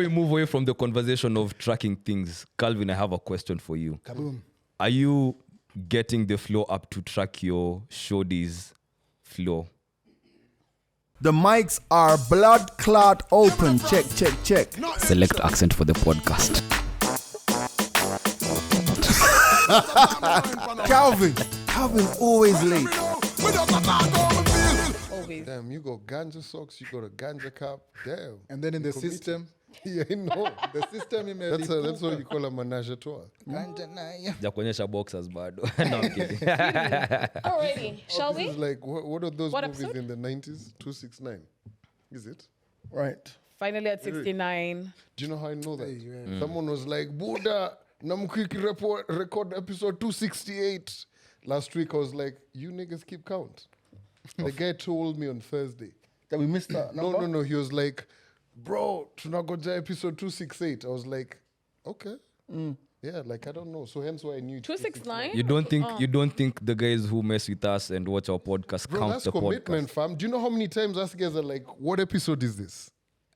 move away from the conversation of tracking things, Calvin, I have a question for you. Kaboom. Are you getting the flow up to track your shorty's flow? The mics are blood clot open. Check. Select accent for the podcast. Calvin always late. Always. Damn, you got ganja socks, you got a ganja cap. Damn. And then in the system, Yeah, I know. the system That's what you call a menage a trois. Ja kuonyesha boxers bado. No, I'm kidding. Alrighty, shall This we? is like, what are those What movies episode? in the 90s? 269. Is it? Right. Finally at 69. Do you know how I know that? Someone was like, Buddha, namkwiki record episode 268. Last week I was like, you niggas keep count. The guy told me on Thursday. That we missed that number? No. He was like, bro, tunagoja episode 268. I was like, okay. Yeah, like I don't know. So hence why I knew 269? You don't think the guys who mess with us and watch our podcast Bro, count that's the commitment, podcast? fam. Do you know how many times us guys are like, what episode is this?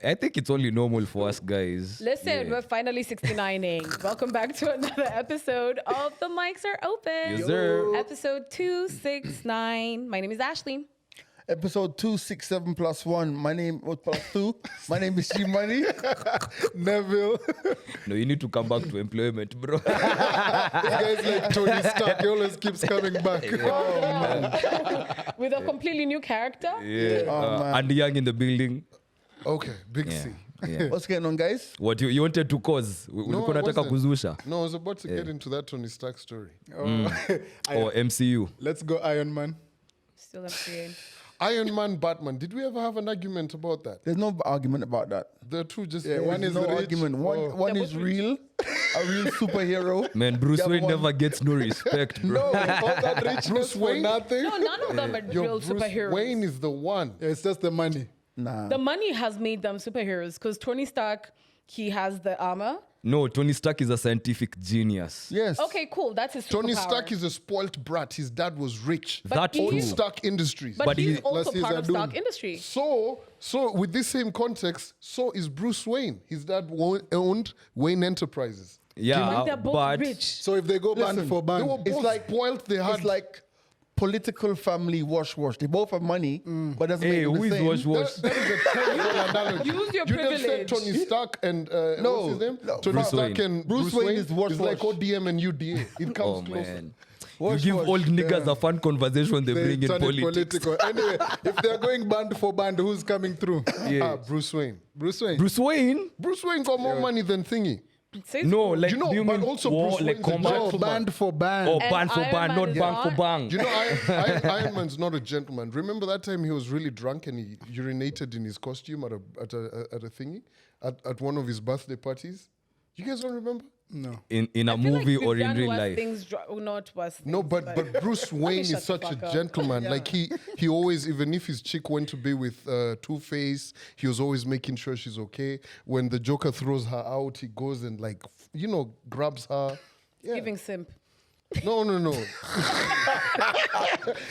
I think it's only normal for us guys. Listen, we're finally 69ing. Welcome back to another episode of The Mics Are Open. Yes, sir. Episode 269. My name is Ashley. Episode 267 plus 1. My name was plus 2. My name is G-Money. Neville. No, you need to come back to employment, bro. This guy's like Tony Stark. He always keeps coming back. With a completely new character. Yeah. And Young in the building. Okay, big C. Yeah. What's going on, guys? What you wanted to cause? Ulikuwa nataka wasn't. kuzusha. No, I was about to get into that Tony Stark story. Or MCU. Let's go Iron Man. Still MCA. Iron Man, Batman. Did we ever have an argument about that? There's no argument about that. The two just... one There's is no rich. argument. One is real, a real superhero. Man, Bruce The other Wayne one- never gets no respect, bro. No, all that richness Bruce for Wayne? nothing. No, none of them are real Bruce superheroes. Wayne is the one. It's just the money. Nah. The money has made them superheroes because Tony Stark, he has the armor. No, Tony Stark is a scientific genius. Yes. Okay, cool. That's his superpower. Tony Stark is a spoilt brat. His dad was rich. But That he- too. Stark Industries. But But he's he- also Plus he's part a of dude. Stark Industry. So with this same context, so is Bruce Wayne. His dad owned Wayne Enterprises. Yeah, They're both but rich. So if they go band Listen, for They band, were both spoiled. They had It's like political family wash. They both have money, but doesn't hey, make it who the is same. wash? That is a terrible analogy. Use your You just said privilege. Tony Stark and No, what's his name? no, Tony Bruce Stark Wayne. and Bruce Wayne is wash. It's like ODM and UDA. It comes Oh, closer. man. Wash, You give old niggas a fun conversation, they bring in turn it politics. political. Anyway, if they're going band for band, who's coming through? Yeah. Bruce Wayne. Bruce Wayne. Bruce Wayne? Bruce Wayne got more money than Thingy. Says No, who? like, You know, do you but mean also war, Bruce like Wayne's a combat? No, gentleman. band for band. Oh, And band for Iron band, Man not is bang not. for bang. Do you know Iron Man's not a gentleman? Remember that time he was really drunk and he urinated in his costume at a thingy at one of his birthday parties? You guys don't remember? No. In a I feel movie like or we've in done real worse life? Things, not worse things, No, but Bruce Wayne shut is such the a fuck up. gentleman. Like he always, even if his chick went to be with Two-Face, he was always making sure she's okay. When the Joker throws her out, he goes and grabs her. Yeah. Giving simp. No.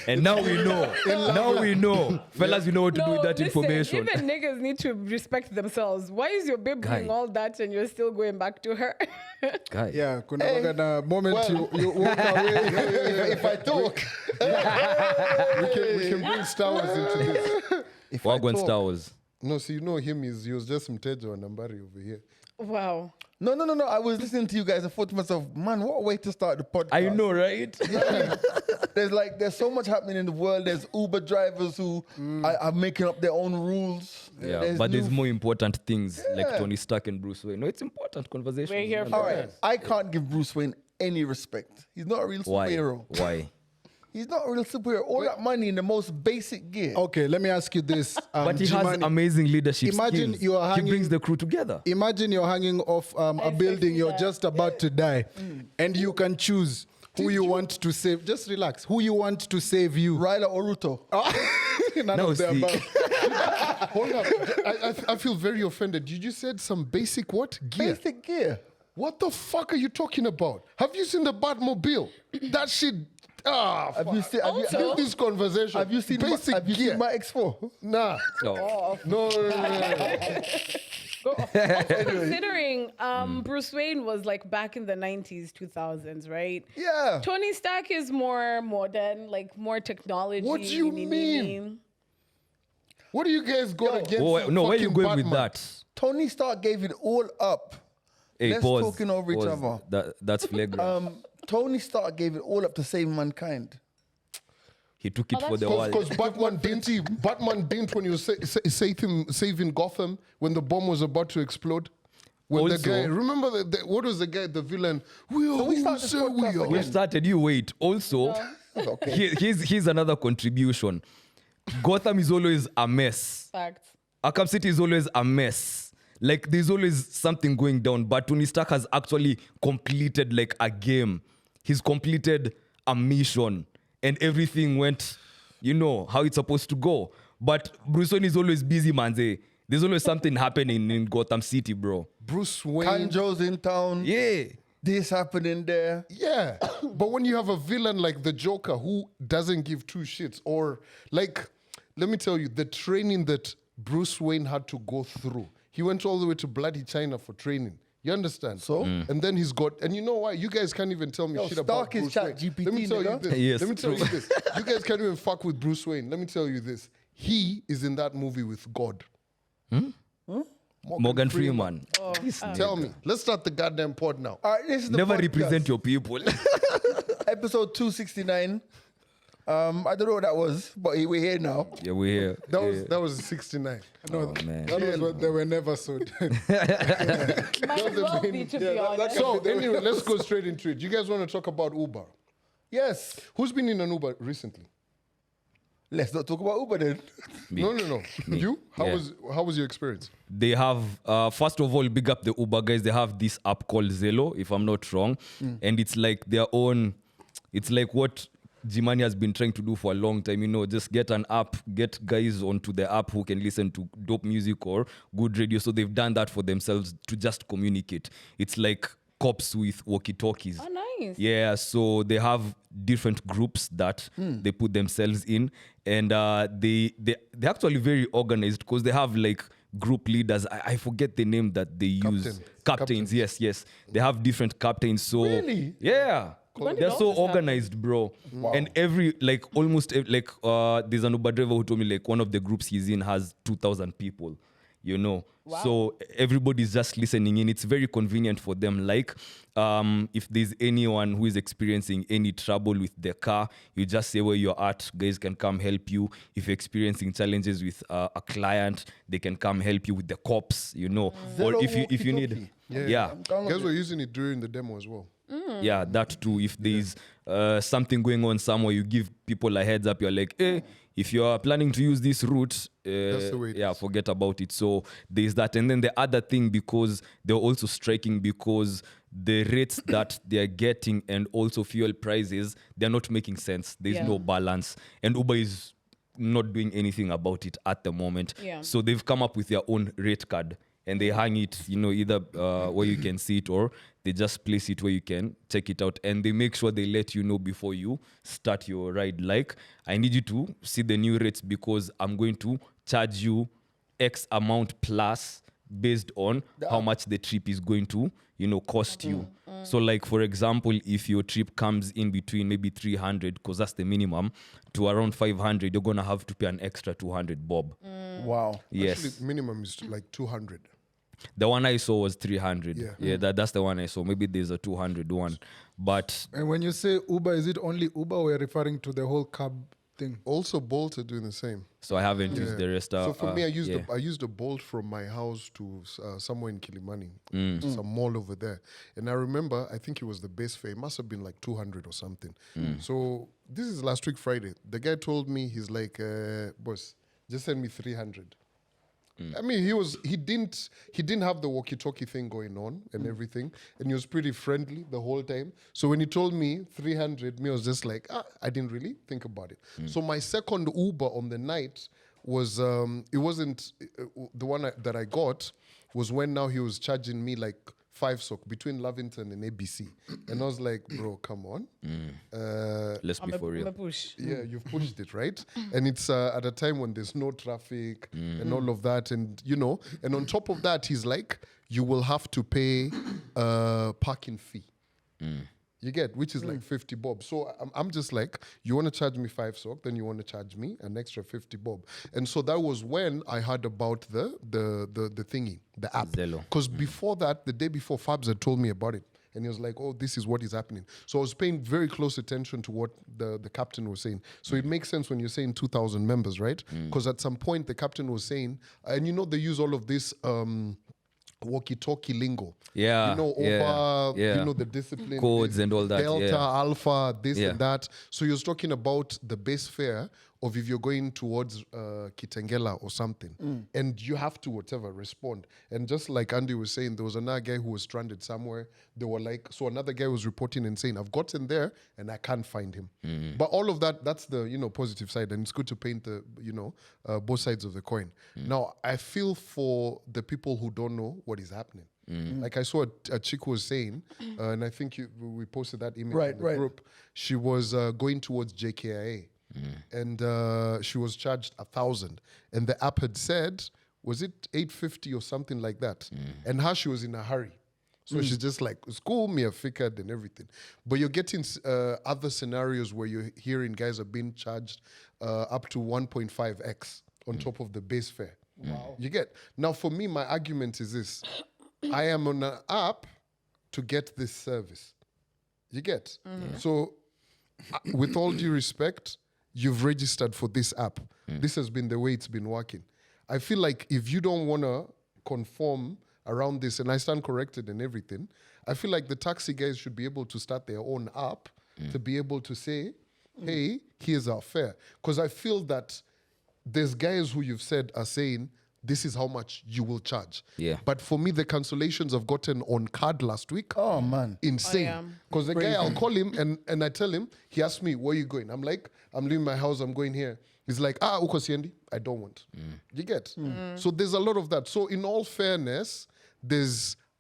And now we know. Now we know. Fellas, you know what to do with that listen, information. Even niggas need to respect themselves. Why is your babe doing Guy. all that and you're still going back to her? Guy. Yeah, kuna waga moment Well, you walk away. if I talk, We can bring Star Wars into this. Wagwan Star Wars. No, so you know him, he was just Mtejo and Nambari over here. Wow. no. I was listening to you guys. I thought to myself, man, what a way to start the podcast. I know, right? There's so much happening in the world. There's Uber drivers who are making up their own rules. Yeah, but there's new- more important things like Yeah. Tony Stark and Bruce Wayne. No, it's important conversation. We're here man. for All right, it. I can't give Bruce Wayne any respect. He's not a real Why? superhero. Why? He's not a real superhero. All that money in the most basic gear. Okay, let me ask you this. But he has G-Money. amazing leadership Imagine skills. you are He hanging- brings the crew together. Imagine you're hanging off a I building, see you're that. just about to die, and you can choose who you want to save. Just relax. Who you want to save you? Ryla Oruto. None No, of the see. above. Hold up. I feel very offended. You just said some basic what? Gear. Basic gear. What the fuck are you talking about? Have you seen the Batmobile? That shit. Have you seen? Have you, Also- Leave this conversation. have you seen? basic Have you gear? seen my X4? Nah. No. No. Also considering Bruce Wayne was like back in the 90s, 2000s, right? Yeah. Tony Stark is more modern, like more technology. What do you mean? What do you guys got against? No, where you fucking going with Batman? that? Tony Stark gave it all up. Hey, Let's pause, talking over each pause. other. That's flagrant. Tony Stark gave it all up to save mankind. He took it Oh, for the that's world. Because Batman didn't when you saving Gotham when the bomb was about to explode. When the Also- guy, remember what was the guy, the villain? We are we who start this say we podcast are. We started. You wait. Also, here's another contribution. Gotham is always a mess. Facts. Arkham City is always a mess. Like there's always something going down. But Tony Stark has actually completed like a game. He's completed a mission, and everything went, how it's supposed to go. But Bruce Wayne is always busy, man. There's always something happening in Gotham City, bro. Bruce Wayne. Kanjo's in town. Yeah. This happening there. Yeah, but when you have a villain like the Joker who doesn't give two shits, or like, let me tell you, the training that Bruce Wayne had to go through, he went all the way to bloody China for training. You understand? So? And then he's got, and you know why? You guys can't even tell me Yo, shit about Stark is Bruce Chat Wayne. GPT, Let me tell you nigga. this. Yes, Let me tell you true. this. You guys can't even fuck with Bruce Wayne. Let me tell you this. He is in that movie with God. Morgan Freeman. Tell me. Let's start the goddamn pod now. All right, this is the Never podcast. represent your people. Episode 269. I don't know what that was, but we're here now. Yeah, we're here. That was 69. Oh, man. That was what they were never sold. Might as well be, to be honest. So anyway, let's go straight into it. You guys want to talk about Uber? Yes. Who's been in an Uber recently? Let's not talk about Uber then. No. You? How Yeah. was your experience? They have, first of all, big up the Uber guys. They have this app called Zello, if I'm not wrong. And it's like their own, it's like what Jimani has been trying to do for a long time. Just get an app, get guys onto the app who can listen to dope music or good radio. So they've done that for themselves to just communicate. It's like cops with walkie-talkies. Oh, nice. Yeah, so they have different groups that they put themselves in, and they're actually very organized because they have like group leaders. I forget the name that they use. Captains. Yes. They have different captains. So Really? yeah. When did They're all so this happen? organized, bro. And every there's an Uber driver who told me like one of the groups he's in has 2,000 people. So everybody's just listening in. It's very convenient for them. Like if there's anyone who is experiencing any trouble with their car, you just say where you're at. Guys can come help you. If you're experiencing challenges with a client, they can come help you with the cops. Or Zello if you need, walkie-talkie. yeah. Guys were using it during the demo as well. Yeah, that too. If there's something going on somewhere, you give people a heads up. You're like, hey, if you are planning to use this route, That's the way it is. forget about it. So there's that. And then the other thing, because they're also striking because the rates that they're getting and also fuel prices, they're not making sense. There's Yeah. no balance. And Uber is not doing anything about it at the moment. Yeah. So they've come up with their own rate card. And they hang it, either where you can see it or they just place it where you can check it out. And they make sure they let you know before you start your ride. Like, I need you to see the new rates because I'm going to charge you X amount plus based on how much the trip is going to, cost you. So like, for example, if your trip comes in between maybe 300, because that's the minimum, to around 500, you're going to have to pay an extra 200 bob. Wow. Yes. Actually, minimum is like 200. The one I saw was 300. Yeah. Yeah, that's the one I saw. Maybe there's a 200 one. But And when you say Uber, is it only Uber or you're referring to the whole cab thing? Also, Bolt are doing the same. so I haven't used the rest. So for me, I yeah. used a Bolt from my house to somewhere in Kilimani, some mall over there. And I remember, I think it was the base fare. It must have been like 200 or something. So this is last week Friday. The guy told me, he's like, boss, just send me 300. I mean, he didn't have the walkie-talkie thing going on and everything, and he was pretty friendly the whole time. So when he told me 300, me was just like, I didn't really think about it. So my second Uber on the night was it wasn't the one that I got was when now he was charging me like 5 sock between Lavington and ABC. And I was like, bro, come on. Let's be for I'm real. a push. Yeah, you've pushed it, right? And it's at a time when there's no traffic and all of that. And, you know, and on top of that, he's like, you will have to pay a parking fee. You get, which is like 50 bob. So I'm just like, you want to charge me 5 sock, then you want to charge me an extra 50 bob. And so that was when I heard about the thingy, the app. Zello. Because before that, the day before, Fabs had told me about it. And he was like, oh, this is what is happening. So I was paying very close attention to what the captain was saying. So it makes sense when you're saying 2,000 members, right? Because at some point, the captain was saying, and you know, they use all of this walkie-talkie lingo. Yeah, You know, yeah, yeah. you know, the discipline. Codes and all that, Delta, yeah. alpha, this Yeah. and that. So he was talking about the base fare of if you're going towards Kitengela or something. And you have to, whatever, respond. And just like Andy was saying, there was another guy who was stranded somewhere. They were like, so another guy was reporting and saying, I've gotten there and I can't find him. But all of that, that's the, you know, positive side. And it's good to paint the, you know, both sides of the coin. Now, I feel for the people who don't know what is happening. Like I saw a chick was saying, and I think we posted that image in the group. She was going towards JKIA. And she was charged 1,000. And the app had said, was it 850 or something like that? And her, she was in a hurry. So she's just like, school me a figured and everything. But you're getting other scenarios where you're hearing guys are being charged up to 1.5x on top of the base fare. Wow. You get? Now, for me, my argument is this. I am on an app to get this service. You get? So, with all due respect, you've registered for this app. This has been the way it's been working. I feel like if you don't want to conform around this, and I stand corrected and everything, I feel like the taxi guys should be able to start their own app to be able to say, hey, here's our fare. Because I feel that there's guys who you've said are saying, this is how much you will charge. Yeah. But for me, the cancellations I've gotten on card last week, Oh, man. insane. Because the guy, I'll call him and I tell him, he asks me, where are you going? I'm like, I'm leaving my house, I'm going here. He's like, uko siendi? I don't want. You get? So there's a lot of that. So in all fairness,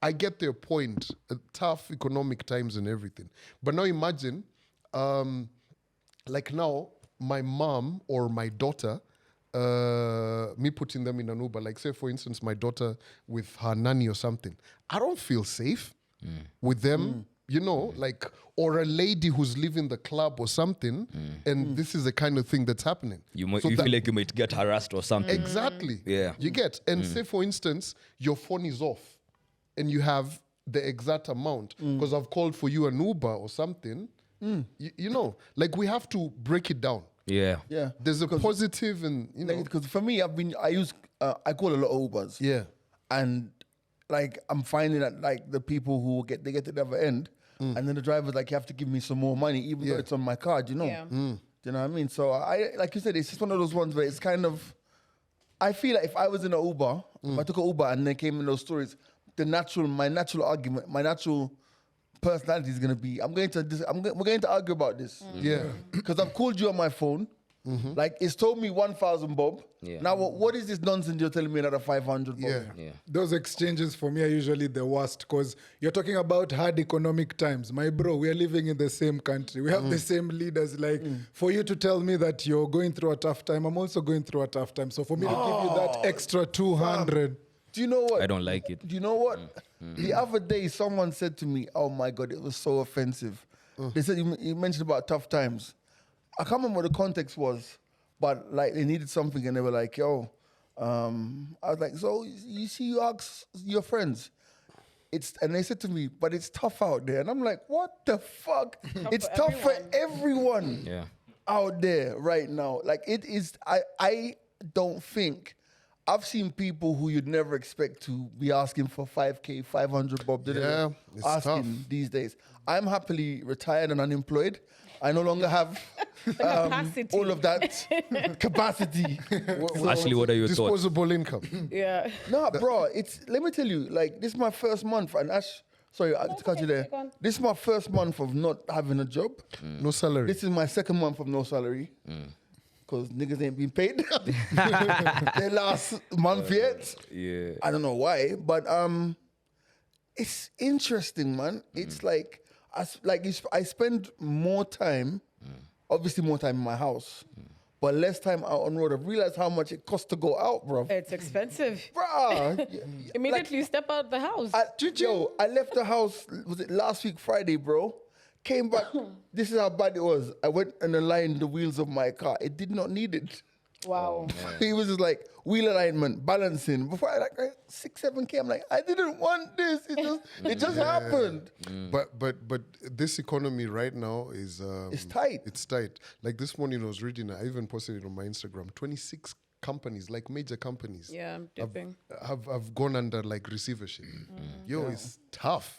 I get their point, tough economic times and everything. But now imagine, like now, my mom or my daughter, me putting them in an Uber, like say for instance, my daughter with her nanny or something, I don't feel safe with them, you know, like, or a lady who's leaving the club or something, and this is the kind of thing that's happening. You So feel that- like you might get harassed or something. Exactly. Yeah. You get, and say for instance, your phone is off and you have the exact amount because I've called for you an Uber or something, you know, like we have to break it down. Yeah. Yeah. There's a positive and, you know. Because for me, I call a lot of Ubers. Yeah. And like I'm finding that like the people who they get to the other end, and then the driver's like, you have to give me some more money, even though Yeah. it's on my card, you know. Yeah. Do you know what I mean? So I, like you said, it's just one of those ones where it's kind of. I feel like if I was in an Uber, if I took an Uber and then came in those stories, my natural argument, my natural personality is gonna be, we're going to argue about this. Yeah. Because I've called you on my phone. Like it's told me 1,000 bob. Yeah. Now what is this nonsense you're telling me another 500 bob? Yeah. Those exchanges for me are usually the worst because you're talking about hard economic times. My bro, we are living in the same country. We have the same leaders. Like, for you to tell me that you're going through a tough time, I'm also going through a tough time. So for me to give you that extra 200. Do you know what? I don't like it. Do you know what? The other day, someone said to me, oh my God, it was so offensive. They said, you mentioned about tough times. I can't remember what the context was, but like they needed something and they were like, yo, I was like, so you see, you ask your friends. And they said to me, but it's tough out there. And I'm like, what the fuck? It's for tough for everyone Yeah. out there right now. Like it is, I don't think, I've seen people who you'd never expect to be asking for 5K, 500 bob. Yeah, it's asking tough. these days. I'm happily retired and unemployed. I no longer have capacity. all of that capacity. Ashley, what are your thoughts? Disposable income. Yeah. No, bro, let me tell you, like, this is my first month, and sorry, I cut you there. go on. This is my first month of not having a job. No salary. This is my second month of no salary. Because niggas ain't been paid their last month yet. Yeah. I don't know why, but It's interesting, man. It's like I spend more time, obviously more time in my house, but less time out on road. I've realized how much it costs to go out, bro. It's expensive. Bruh. Immediately you step out the house. I left the house, was it last week Friday, bro? Came back. This is how bad it was. I went and aligned the wheels of my car. It did not need it. Wow. He was just like wheel alignment, balancing. Before I 6-7K, I'm like, I didn't want this. It just happened. But this economy right now is It's tight. It's tight. Like this morning, I was reading. I even posted it on my Instagram. 26 companies, like major companies, Yeah, I'm dipping. have gone under like receivership. Yo, it's tough.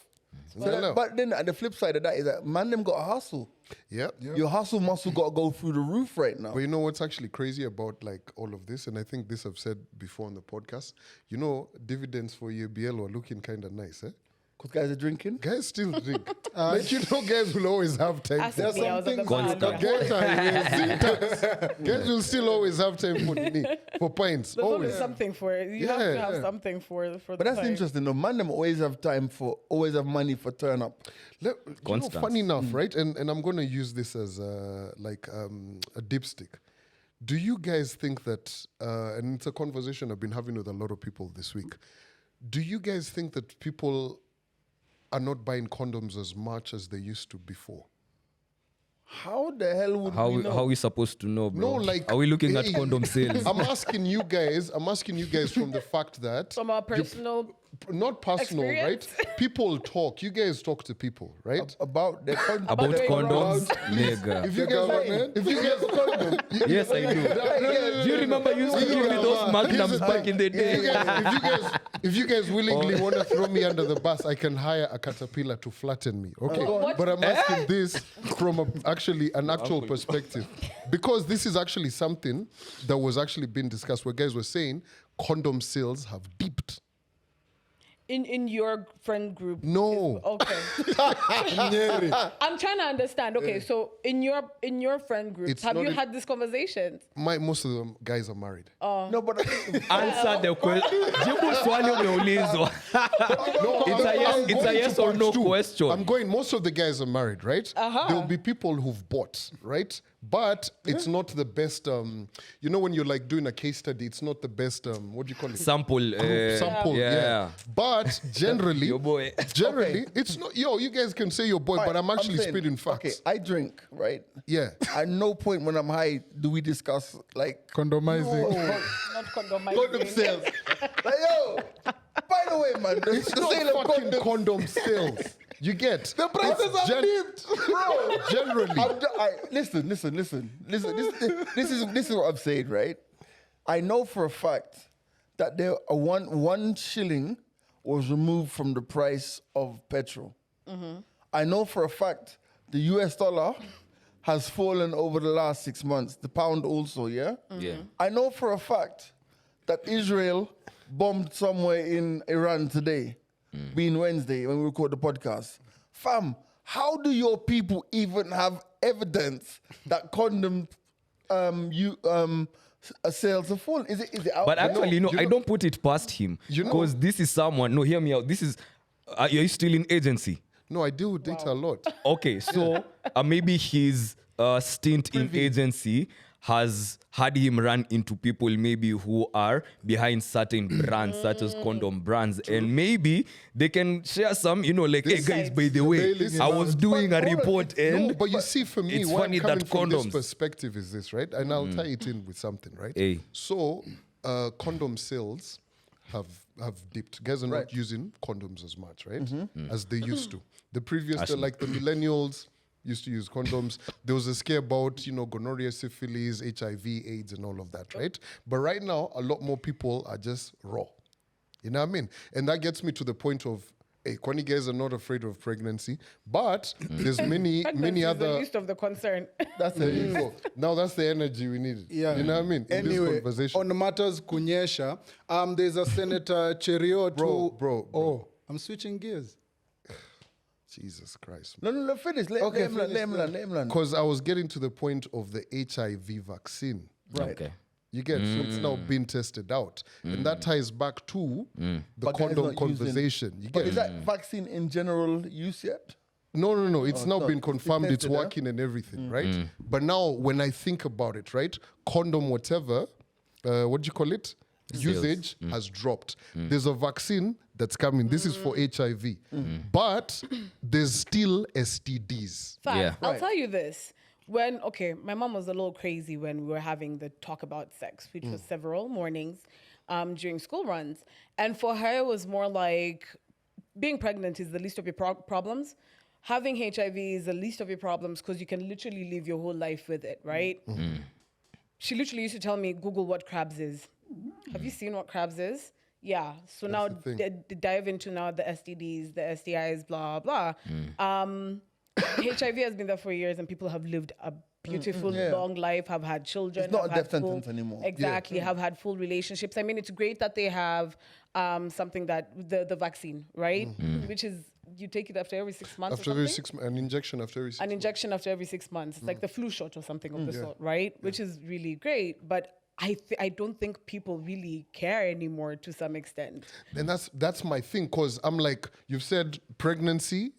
But then at the flip side of that is that Mandem got a hustle. Yeah. Your hustle muscle got to go through the roof right now. But you know what's actually crazy about like all of this, and I think this I've said before on the podcast. You know, dividends for EBL are looking kind of nice, eh? Because guys are drinking. Guys still drink. Like you know, guys will always have time. Ask There's me, I was at the something bar. Guys will still always have time for pints. There's always Always. something for it. You have to have something for the But that's time. interesting. No, Mandem always have money for turn up. You know, Constant. funny enough, right? And I'm going to use this as a dipstick. Do you guys think that, and it's a conversation I've been having with a lot of people this week, do you guys think that people are not buying condoms as much as they used to before? How the hell would we know? How are we supposed to know, bro? No, like, are we looking at hey, condom sales? I'm asking you guys from the fact that From our personal not personal, experience? right? People talk. You guys talk to people, right? About the About the condoms, nigga. If you guys condom, Yes, I do. Do you remember you used to give me those magnums back in the day? if you guys willingly want to throw me under the bus, I can hire a caterpillar to flatten me. Okay, What? but I'm asking this from an actual perspective, because this is actually something that was actually being discussed, where guys were saying condom sales have dipped. in your friend group. No. Okay. I'm trying to understand. Okay, so in your friend group, It's have not you a- had this conversation? Most of them guys are married. No, but Answer the question. Jibu swali umeulizwa. It's a yes or no question. I'm going, most of the guys are married, right? There will be people who've bought, right? But it's not the best, you know, when you're like doing a case study, it's not the best, what do you call it? Sample. Sample, yeah. But generally, Your boy. it's not, you guys can say your boy, but I'm actually saying, spitting facts. Okay, I drink, right? Yeah. At no point when I'm high do we discuss like Condomizing. Not condomizing. condom sales. Like, yo, by the way, man, the It's not sale of fucking condoms. condom sales. You get The prices It's are dipped, bro. Generally. Listen. This is what I'm saying, right? I know for a fact that there one shilling was removed from the price of petrol. I know for a fact the US dollar has fallen over the last 6 months. The pound also, yeah? Yeah. I know for a fact that Israel bombed somewhere in Iran today, being Wednesday when we record the podcast. Fam, how do your people even have evidence that condom sales have fallen? Is it out But there? actually, no, I don't put it past him. You know- Because this is someone, no, hear me out. This is, are you still in agency? No, I deal with data a lot. Okay, so maybe his stint in agency has had him run into people maybe who are behind certain brands, such as condom brands. And maybe they can share some, like, hey guys, by the way, I was doing a report and... No, but you see, for me, it's what funny I'm coming that from this condoms- perspective is this, right? And I'll tie it in with something, right? Hey. So, condom sales have dipped. Guys are not using condoms as much, right? As they used to. The previous, like the millennials used to use condoms. There was a scare about, gonorrhea, syphilis, HIV, AIDS, and all of that, right? But right now, a lot more people are just raw. You know what I mean? And that gets me to the point of, hey, Kwani guys are not afraid of pregnancy, but there's many Pregnancy is the other... least of the concern. That's There it. you go. Now that's the energy we need. Yeah. You know what I mean? In this Anyway, conversation. on matters kunyesha, there's a Senator Cheriot who... Bro. Oh, I'm switching gears. Jesus Christ. No, finish. Let him land. Because I was getting to the point of the HIV vaccine. Right. Okay. You get so it's now being tested out, and that ties back to the But guys condom not using- conversation. You But get is that vaccine in general use yet? no. It's now not. been It's confirmed it's tested, huh? working and everything, right? But now when I think about it, right, condom whatever, what do you call it? Usage has dropped. There's a vaccine that's coming. This is for HIV, but there's still STDs. Fact, Yeah. I'll Right. tell you this. My mom was a little crazy when we were having the talk about sex, which was several mornings during school runs. And for her, it was more like being pregnant is the least of your problems. Having HIV is the least of your problems because you can literally live your whole life with it, right? She literally used to tell me, Google what crabs is. Have you seen what crabs is? Yeah. So now the thing. dive into now the STDs, the STIs, blah, blah. HIV has been there for years and people have lived a beautiful, long life, have had children. It's not have a had death sentence anymore. Exactly. Have had full relationships. I mean, it's great that they have something that, the vaccine, right? Which is, you take it after every 6 months After or every something? an injection after every 6 An injection after every 6 months. It's like the flu shot or something of the sort, right? Which is really great. But I don't think people really care anymore to some extent. And that's my thing, because I'm like, you've said pregnancy,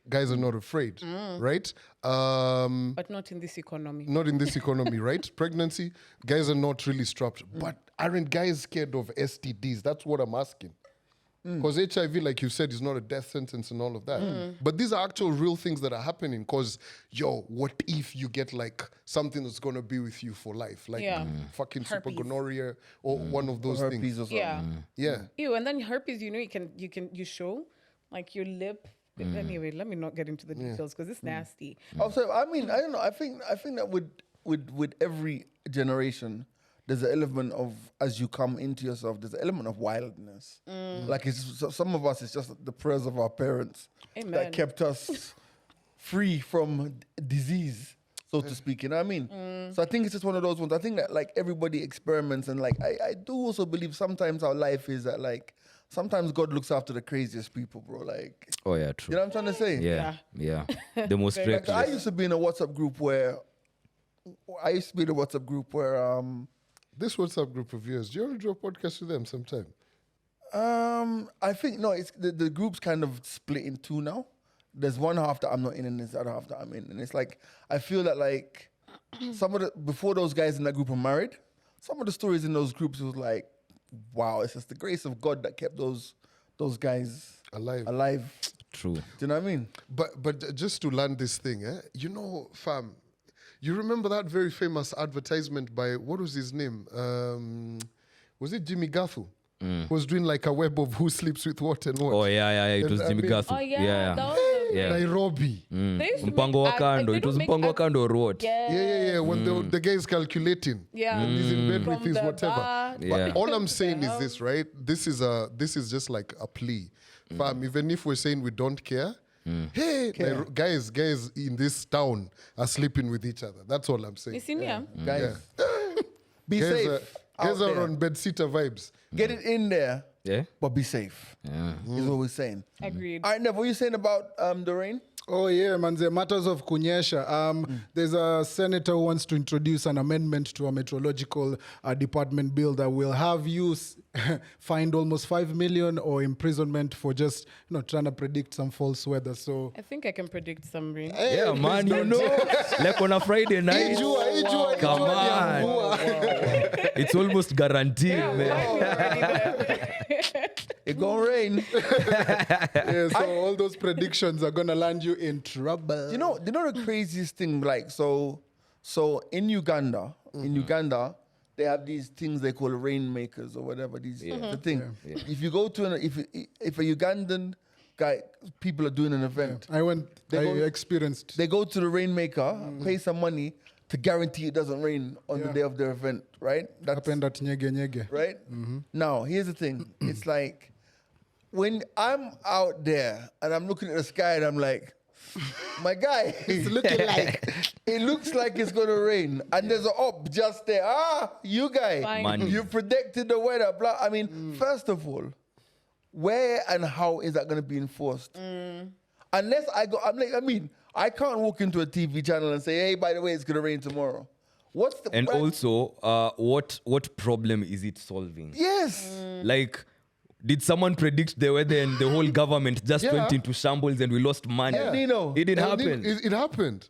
guys are not afraid, right? But not in this economy. Not in this economy, right? Pregnancy, guys are not really strapped. But aren't guys scared of STDs? That's what I'm asking. Because HIV, like you said, is not a death sentence and all of that. But these are actual real things that are happening. Because, what if you get like something that's going to be with you for life? Like fucking super Herpes. gonorrhea or one of those Herpes things. or something. Yeah. Yeah. Ew, and then herpes, you show like your lip. Anyway, let me not get into the details because it's nasty. Also, I mean, I don't know. I think that with every generation, there's an element of, as you come into yourself, there's an element of wildness. Like some of us, it's just the prayers of our parents Amen. that kept us free from disease, so to speak. You know what I mean? So I think it's just one of those ones. I think that like everybody experiments, and like I do also believe sometimes our life is that like sometimes God looks after the craziest people, bro. Like, Oh yeah, true. you know what I'm trying to say? Yeah. The most Very Like, I reckless. used to be in a WhatsApp group where This WhatsApp group of yours, do you want to do a podcast with them sometime? I think no, it's the group's kind of split in two now. There's one half that I'm not in, and there's the other half that I'm in, and it's like I feel that like before those guys in that group are married, some of the stories in those groups was like, wow, it's just the grace of God that kept those guys alive. True. Do you know what I mean? But just to land this thing, fam, you remember that very famous advertisement by, what was his name? Was it Jimmy Gathu? Who was doing like a web of who sleeps with what and what? Oh yeah. It And was I Jimmy mean- Gathu. Oh yeah, that was Yeah. Nairobi. They used to Mpango wa make kando. they It was don't make mpango wa ads- kando or what? Yeah. When the guy is calculating. Yeah. And he's in bed with From his the whatever. bar Yeah. But all I'm to saying the is house. this, right? This is just like a plea. Fam, even if we're saying we don't care, hey, guys in this town are sleeping with each other. That's all I'm saying. You see me? Yeah. Guys, be Guys safe. guys out are there. on bedsitter vibes. Get it in there, Yeah. but be safe. Yeah. Is what we're saying. Agreed. All right, Nev, what are you saying about the rain? Oh yeah, manze, matters of kunyesha. There's a senator who wants to introduce an amendment to a meteorological department bill that will have you fined almost 5 million or imprisonment for just trying to predict some false weather. So I think I can predict some rain. Yeah, man, you know, like on a Friday night. Come on. It's almost guaranteed, man. It gonna rain. yeah, so all those predictions are gonna land you in trouble. You know the craziest thing, like so in Uganda, they have these things they call rainmakers or whatever. The thing. If you go to if a Ugandan guy, people are doing an event, I experienced. they go to the rainmaker, pay some money to guarantee it doesn't rain on the day of their event, right? That's happened at Nyege Nyege. right. Now here's the thing. It's like when I'm out there and I'm looking at the sky and I'm like, my guy, it's looking like it looks like it's gonna rain, and there's an op just there. You guy, Fine. Money. you predicted the weather. Blah. I mean, first of all, where and how is that gonna be enforced? Unless I can't walk into a TV channel and say, hey, by the way, it's gonna rain tomorrow. What's the And right- also, what problem is it solving? Yes. Like, did someone predict the weather and the whole government just Yeah. went into shambles and we lost money? Yeah. Nino. It didn't And happen. It happened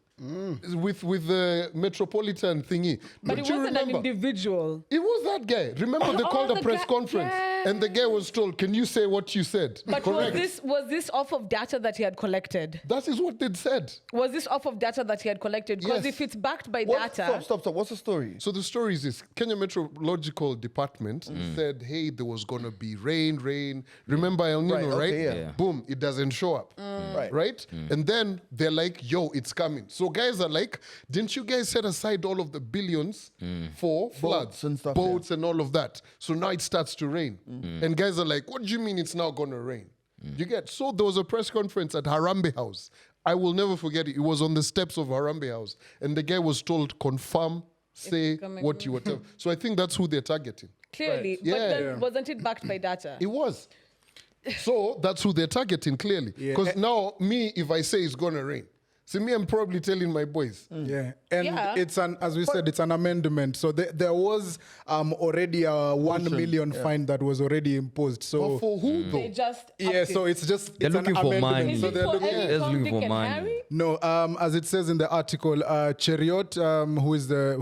with the metropolitan thingy. But Don't it you wasn't an remember? individual. It was that guy. Remember, they Oh, called a the press guy- conference, yeah. and the guy was told, "Can you say what you said?" But Correct. was this off of data that he had collected? That is what they said. Was this off of data that he had collected? Because Yes. if it's backed by What- data, Stop. What's the story? So the story is this: Kenya Meteorological Department said, "Hey, there was gonna be rain. Remember El Nino, Right, okay, right? yeah. Yeah. Boom, it doesn't show up, right? And then they're like, "Yo, it's coming." So guys are like, "Didn't you guys set aside all of the billions for floods and stuff, boats and all of that? So now it starts to rain." And guys are like, "What do you mean it's now gonna rain?" You get? So there was a press conference at Harambee House. I will never forget it. It was on the steps of Harambee House, and the guy was told, "Confirm, say coming. what you were telling." So I think that's who they're targeting. clearly, Yeah. but then wasn't it backed by data? It was. So that's who they're targeting, clearly. Because now, me, if I say it's gonna rain, see, me, I'm probably telling my boys. Yeah, and Yeah. it's as we said, it's an amendment. So there was already a 1 million fine that was already imposed. But So for who though? They just yeah, upped so it. it's just They're it's an looking for amendment. money. Is So it they're for looking. any Just Tom, looking Dick, for and money. Harry? No, as it says in the article, Cheriot,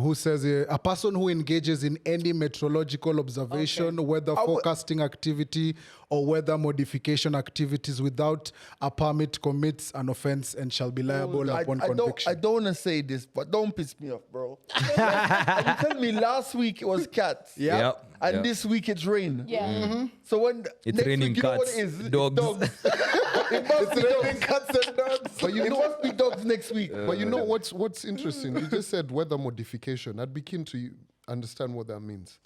who says a person who engages in any meteorological observation, weather forecasting activity, or weather modification activities without a permit commits an offense and shall be liable upon conviction. I don't want to say this, but don't piss me off, bro. And you tell me last week it was cats. Yeah. Yep. And Yep. this week it's rain. Yeah. So when It's next raining week, you know what cats, it is? It's dogs. It must be dogs. Cats and dogs. But you It know, must be dogs next week. but you know what's interesting? You just said weather modification. I'd be keen to understand what that means.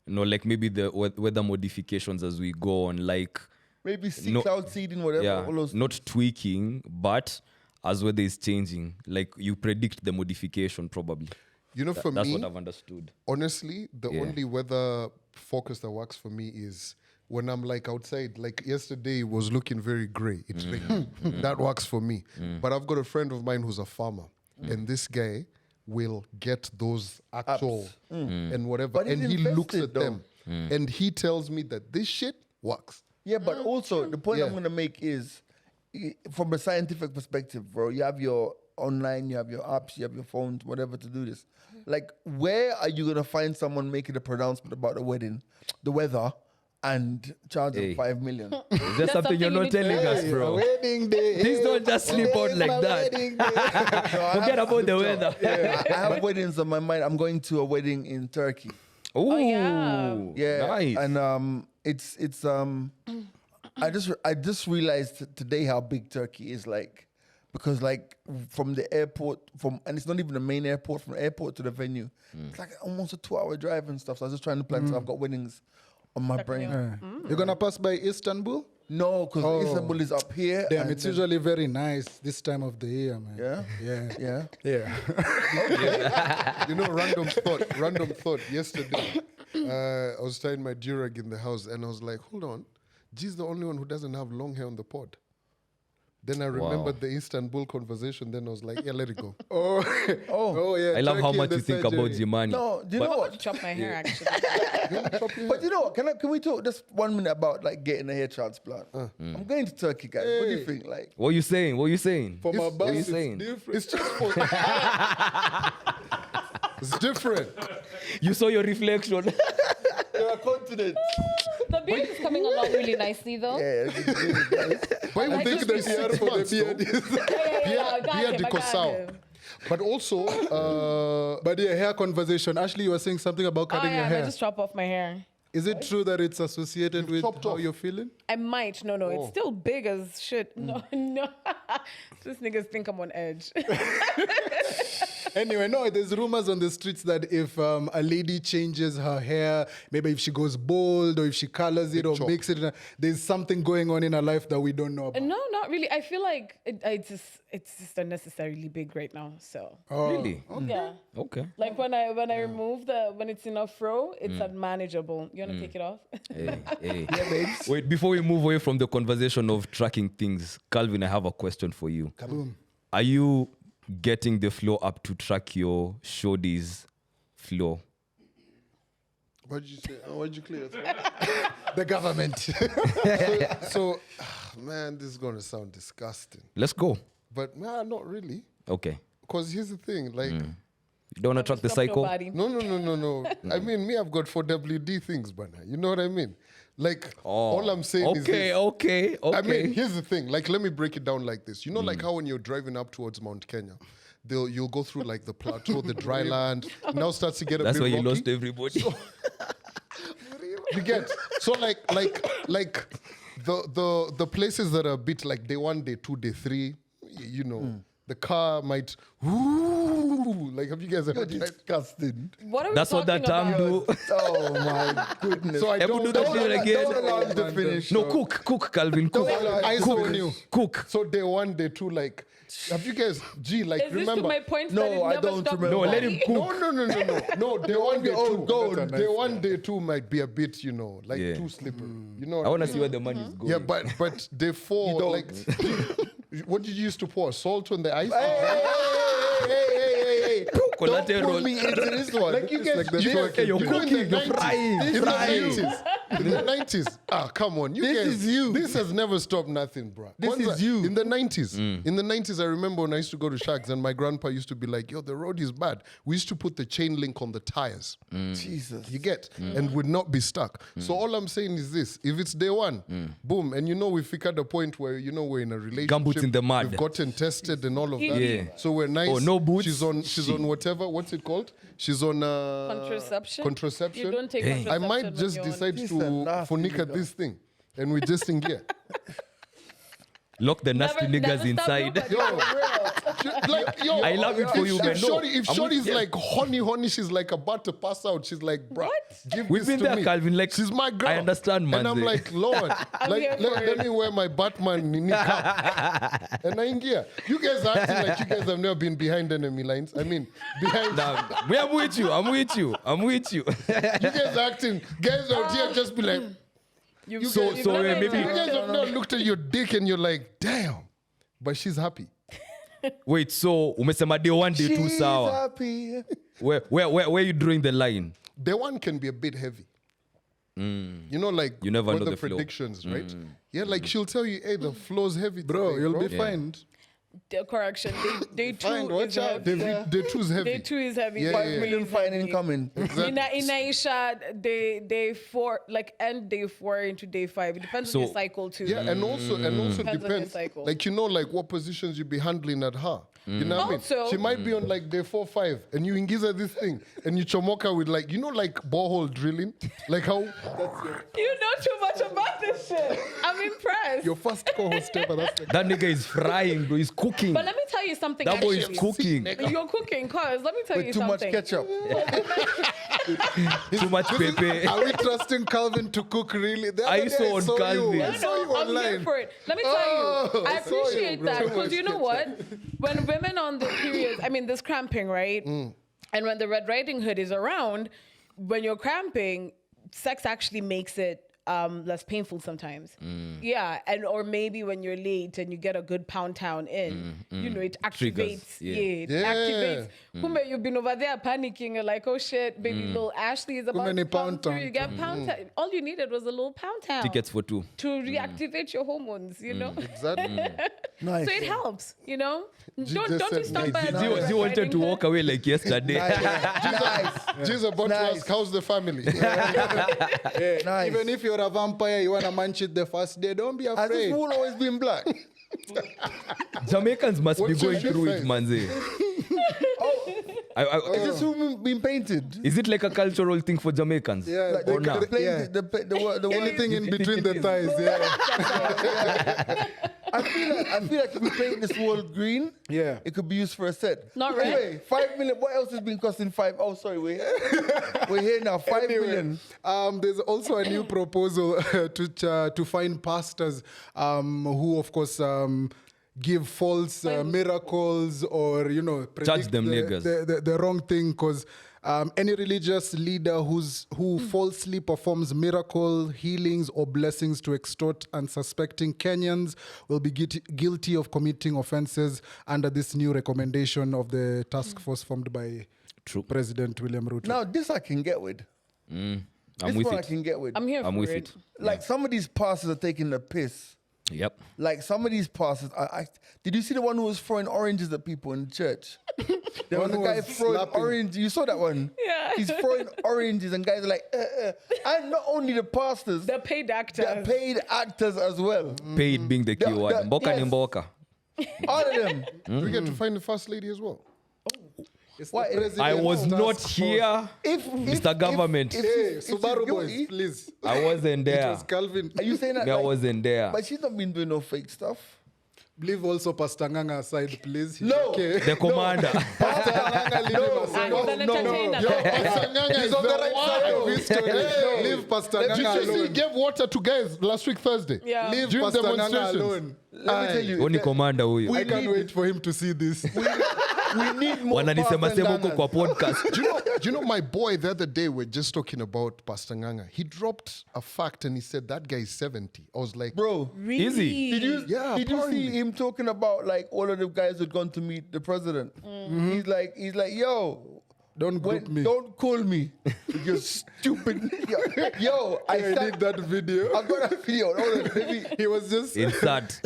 No, like maybe the weather modifications as we go on, like, Maybe sea No. cloud seeding, whatever. yeah, all those not tweaking, but as weather is changing, like you predict the modification probably. You know, for That's me, what I've understood. honestly, the Yeah. only weather focus that works for me is when I'm like outside. Like yesterday, it was looking very grey. It's raining. That works for me. But I've got a friend of mine who's a farmer, and this guy will get those actual and whatever, But he's and he looks invested, at them, and he tells me that this shit works. Yeah, but also the point I'm Yeah. going to make is from a scientific perspective, bro, you have your online, you have your apps, you have your phones, whatever to do this. Like, where are you going to find someone making a pronouncement about the wedding, the weather, and charge them Hey. 5 million? Is there That's something you're something you not need to telling know. us, bro? Wedding day. Please don't just sleep out like that. Forget about the weather. I have weddings on my mind. I'm going to a wedding in Turkey. Oh, yeah. Yeah, nice. and it's I just realized today how big Turkey is, like, because like from the airport and it's not even the main airport, from the airport to the venue, it's like almost a 2-hour drive and stuff. So I was just trying to plan. So I've got weddings on my brain. You're gonna pass by Istanbul? No, because Istanbul is up here. Damn, and it's then- usually very nice this time of the year, man. Yeah? Yeah. Yeah. Yeah. You know, random thought. Yesterday, I was tying my durag in the house, and I was like, hold on, G's the only one who doesn't have long hair on the pod. Then I remembered the Istanbul conversation. Then I was like, yeah, let it go. Oh, yeah. I love how Turkey much and you the think about surgery. Jimani. No, do you But- know I what? want to chop my hair actually. But you know what? Can we talk just 1 minute about like getting a hair transplant? I'm going to Turkey, guys. What do you think? Like, What are you saying? What are you saying? For my What are boss, you it's saying? different. It's just for. It's different. You saw your reflection. you're confident. The beard is coming along really nicely though. Yeah, it's really nice. Why would I think just that be Here for the beard is. I got Beard him, I got Dicosau. him. But also, But yeah, hair conversation. Ashley, you were saying something about Oh cutting yeah, your I hair. just chop off my hair. Is it true that it's associated with chopped how off. you're feeling? I might. No, it's still big as shit. No. These niggas think I'm on edge. Anyway, no, there's rumors on the streets that if a lady changes her hair, maybe if she goes bald or if she colors it or chop. makes it, there's something going on in her life that we don't know about. No, not really. I feel like it's just unnecessarily big right now. So Really? yeah, Okay. like when I remove when it's in a fro, it's unmanageable. You wanna take it off? Hey. Wait, before we move away from the conversation of tracking things, Calvin, I have a question for you. Kaboom. Are you getting the flow up to track your shorties floor. What did you say? What did you clear? The government. So, man, this is going to sound disgusting. Let's go. But, nah, not really. Okay. Because here's the thing, like... You don't want to track the Stop cycle? nobody. No. I mean, me, I've got 4WD things, but you know what I mean? Like, all I'm saying is this. Okay. I mean, here's the thing. Like, let me break it down like this. You know, like how when you're driving up towards Mount Kenya, you'll go through like the plateau, the dry land. Now starts to get a That's bit why you rocky. lost everybody. You get so like the places that are a bit like day 1, day 2, day 3. You know, the car might. Like, have you guys ever tried? Disgusting. What are we That's what that talking term about? do. Oh my goodness. So I Ever don't do that know. shit again? Don't allow him to finish. No, cook, Calvin, cook. I saw you. Cook. So day 1, day 2, like, have you guys, like, Is this remember? to my point No, that it I never don't stopped remember. No, let him nobody? cook. No. Day 1, day 2. go. Day 1, day 2 might be a bit, you know, like Yeah. too slippery. You know. I want to see where the money is going. Yeah, but day 4, don't. like, what did you used to pour? Salt on the ice? Hey. Don't Collateral. pull me into this one. Like you guys, like the you twerking Hey, you're know, in cooking, the you're 90s, frying, in frying. the 90s, come on, you This guys, is you. This has never stopped nothing, bro. This is you. In the 90s, I remember when I used to go to Shags and my grandpa used to be like, yo, the road is bad. We used to put the chain link on the tires. Jesus. You get, and would not be stuck. So all I'm saying is this: if it's day 1, boom, and you know we've hit the point where you know we're in a relationship, Gumboots in the mud. we've gotten tested and all of that. Yeah. So we're nice. Oh, no boots? She's on whatever. What's it called? She's on Contraception? Contraception. You don't take Dang. I contraception might when just you're on- decide This to is a nasty fornicate nigga. this thing, and we just in gear. Lock the nasty Never- niggas never stop inside. nobody. Like, yo, I love it for you, man. If No, Shorty, if I'm Shorty's with- yeah. like honey, she's like about to pass out. She's like, bruh, give We've this been to there, me. Calvin, like, she's my girl. I understand, man. And I'm like, Lord, like here for let it. me wear my Batman niqab. And I'm in gear. You guys are acting like you guys have never been behind enemy lines. I mean, behind. I'm with you. You guys are acting. Guys out here just be like, You So- guys- so, never maybe- you know. guys have not looked at your dick and you're like, damn. But she's happy. Wait, so umesema day 1, day 2 She's sawa. happy. Where are you drawing the line? Day 1 can be a bit heavy. You know, like You never know weather the flow. predictions, right? Yeah, like she'll tell you, hey, the flow's heavy. Bro, today, you'll bro. be fined. Correction. Day 2 Fine, watch is out. heavy. Day 2's heavy. Day 2 is heavy. Yeah, Day yeah, 3 yeah. Million is fine heavy. incoming. In Aisha, day 4, like end day 4 into day 5. It depends on your So- cycle too. Yeah, and also Depends on your depends. cycle. Like, you know, like what positions you be handling at her. You know what I mean? Also- She might be on like day 4, 5, and you engage her this thing, and you chomoka with like, you know, like borehole drilling, like how. You know too much about this shit. I'm impressed. Your first co-host ever. That's the That nigga is frying, bro. He's cooking. But let me tell you something. That boy is actually. cooking. You're cooking, cause let me tell you With too much something. ketchup. Too much pepe. Are we trusting Calvin to cook really? The Are other you day so I on saw Calvin? you. I No, saw you no, I'm here online. for it. Let me tell Oh, you, I I saw you, appreciate bro. that Too because much you know what? When women on the periods, I mean, there's cramping, right? And when the Red Riding Hood is around, when you're cramping, sex actually makes it less painful sometimes. Yeah, and or maybe when you're late and you get a good pound town in, you know, it Triggers, activates. yeah. It Yeah. activates. Kumbe, you've been over there panicking. You're like, oh shit, baby, little Ashley is about many to pound pound through. town? You get pound town. All you needed was a little pound town Tickets for 2. to reactivate your hormones, you know? Exactly. Nice. So it helps, you know? just Don't said you stand nice. by Zio wanted to walk away like yesterday. Nice. She's about to Nice. ask, how's the family? Nice. Even if you're a vampire, you want to munch it the first day, don't be Has this afraid. wool always been black? Jamaicans must What's be your going shoe through it, size? manze. Is this wool been painted? Is it like a cultural thing for Jamaicans? Yeah, Like they Or not? the, plate, yeah. the word. Anything in between the thighs, yeah. I feel like if we paint this wall green, Yeah. it could be used for a set. Not red. Anyway, 5 million. What else has been costing 5? Oh, sorry, we're here now. 5 million. There's also a new proposal to find pastors who, of course, give false miracles or, you know, predict them niggas. the wrong thing, because any religious leader who falsely performs miracle healings or blessings to extort unsuspecting Kenyans will be guilty of committing offenses under this new recommendation of the task force formed by True. President William Ruto. Now, this I can get with. I'm This with one I it. can get with. I'm here I'm for with it. it. Like some of these pastors are taking the piss. Yep. Like some of these pastors, did you see the one who was throwing oranges at people in church? There was a One guy was throwing slapping. oranges. You saw that one? Yeah. He's throwing oranges and guys are like, and not only the pastors, The paid actors. the paid actors as well. Paid being the key word. Mboka ni yes. mboka. All of them. Do we get to find the first lady as well? It's the Why- president's I was task not force. here. Mr. Government. Hey, if Subaru she's boys, guilty- please. I wasn't It there. was Calvin. Are you saying that? I like- wasn't there. But she's not been doing no fake stuff. Leave also Pastor Nganga aside, please. He's No. Okay. The commander. Pastor Nganga, leave him aside. He's an entertainer. Pastor Nganga He's is on the the right one. side of history. Hey. Leave Pastor Did you Nganga see he alone. gave water to guys last week Thursday? Yeah. Leave During Pastor Nganga demonstrations. alone. Let me tell you. Only that commander huyo. I can't wait for him to see this. we need more Wananisema Pastor sema huko Ngangas. kwa podcast. Do you know my boy the other day, we're just talking about Pastor Nganga. He dropped a fact and he said that guy is 70. I was like, Bro, Really? Easy. did you Yeah, did you see apparently. him talking about like all of the guys who'd gone to meet the president? He's like, yo, Don't group me. don't call me, you stupid. Yo, I I sat- need that video. I got a video. Hold on, let me- He was just. Insert.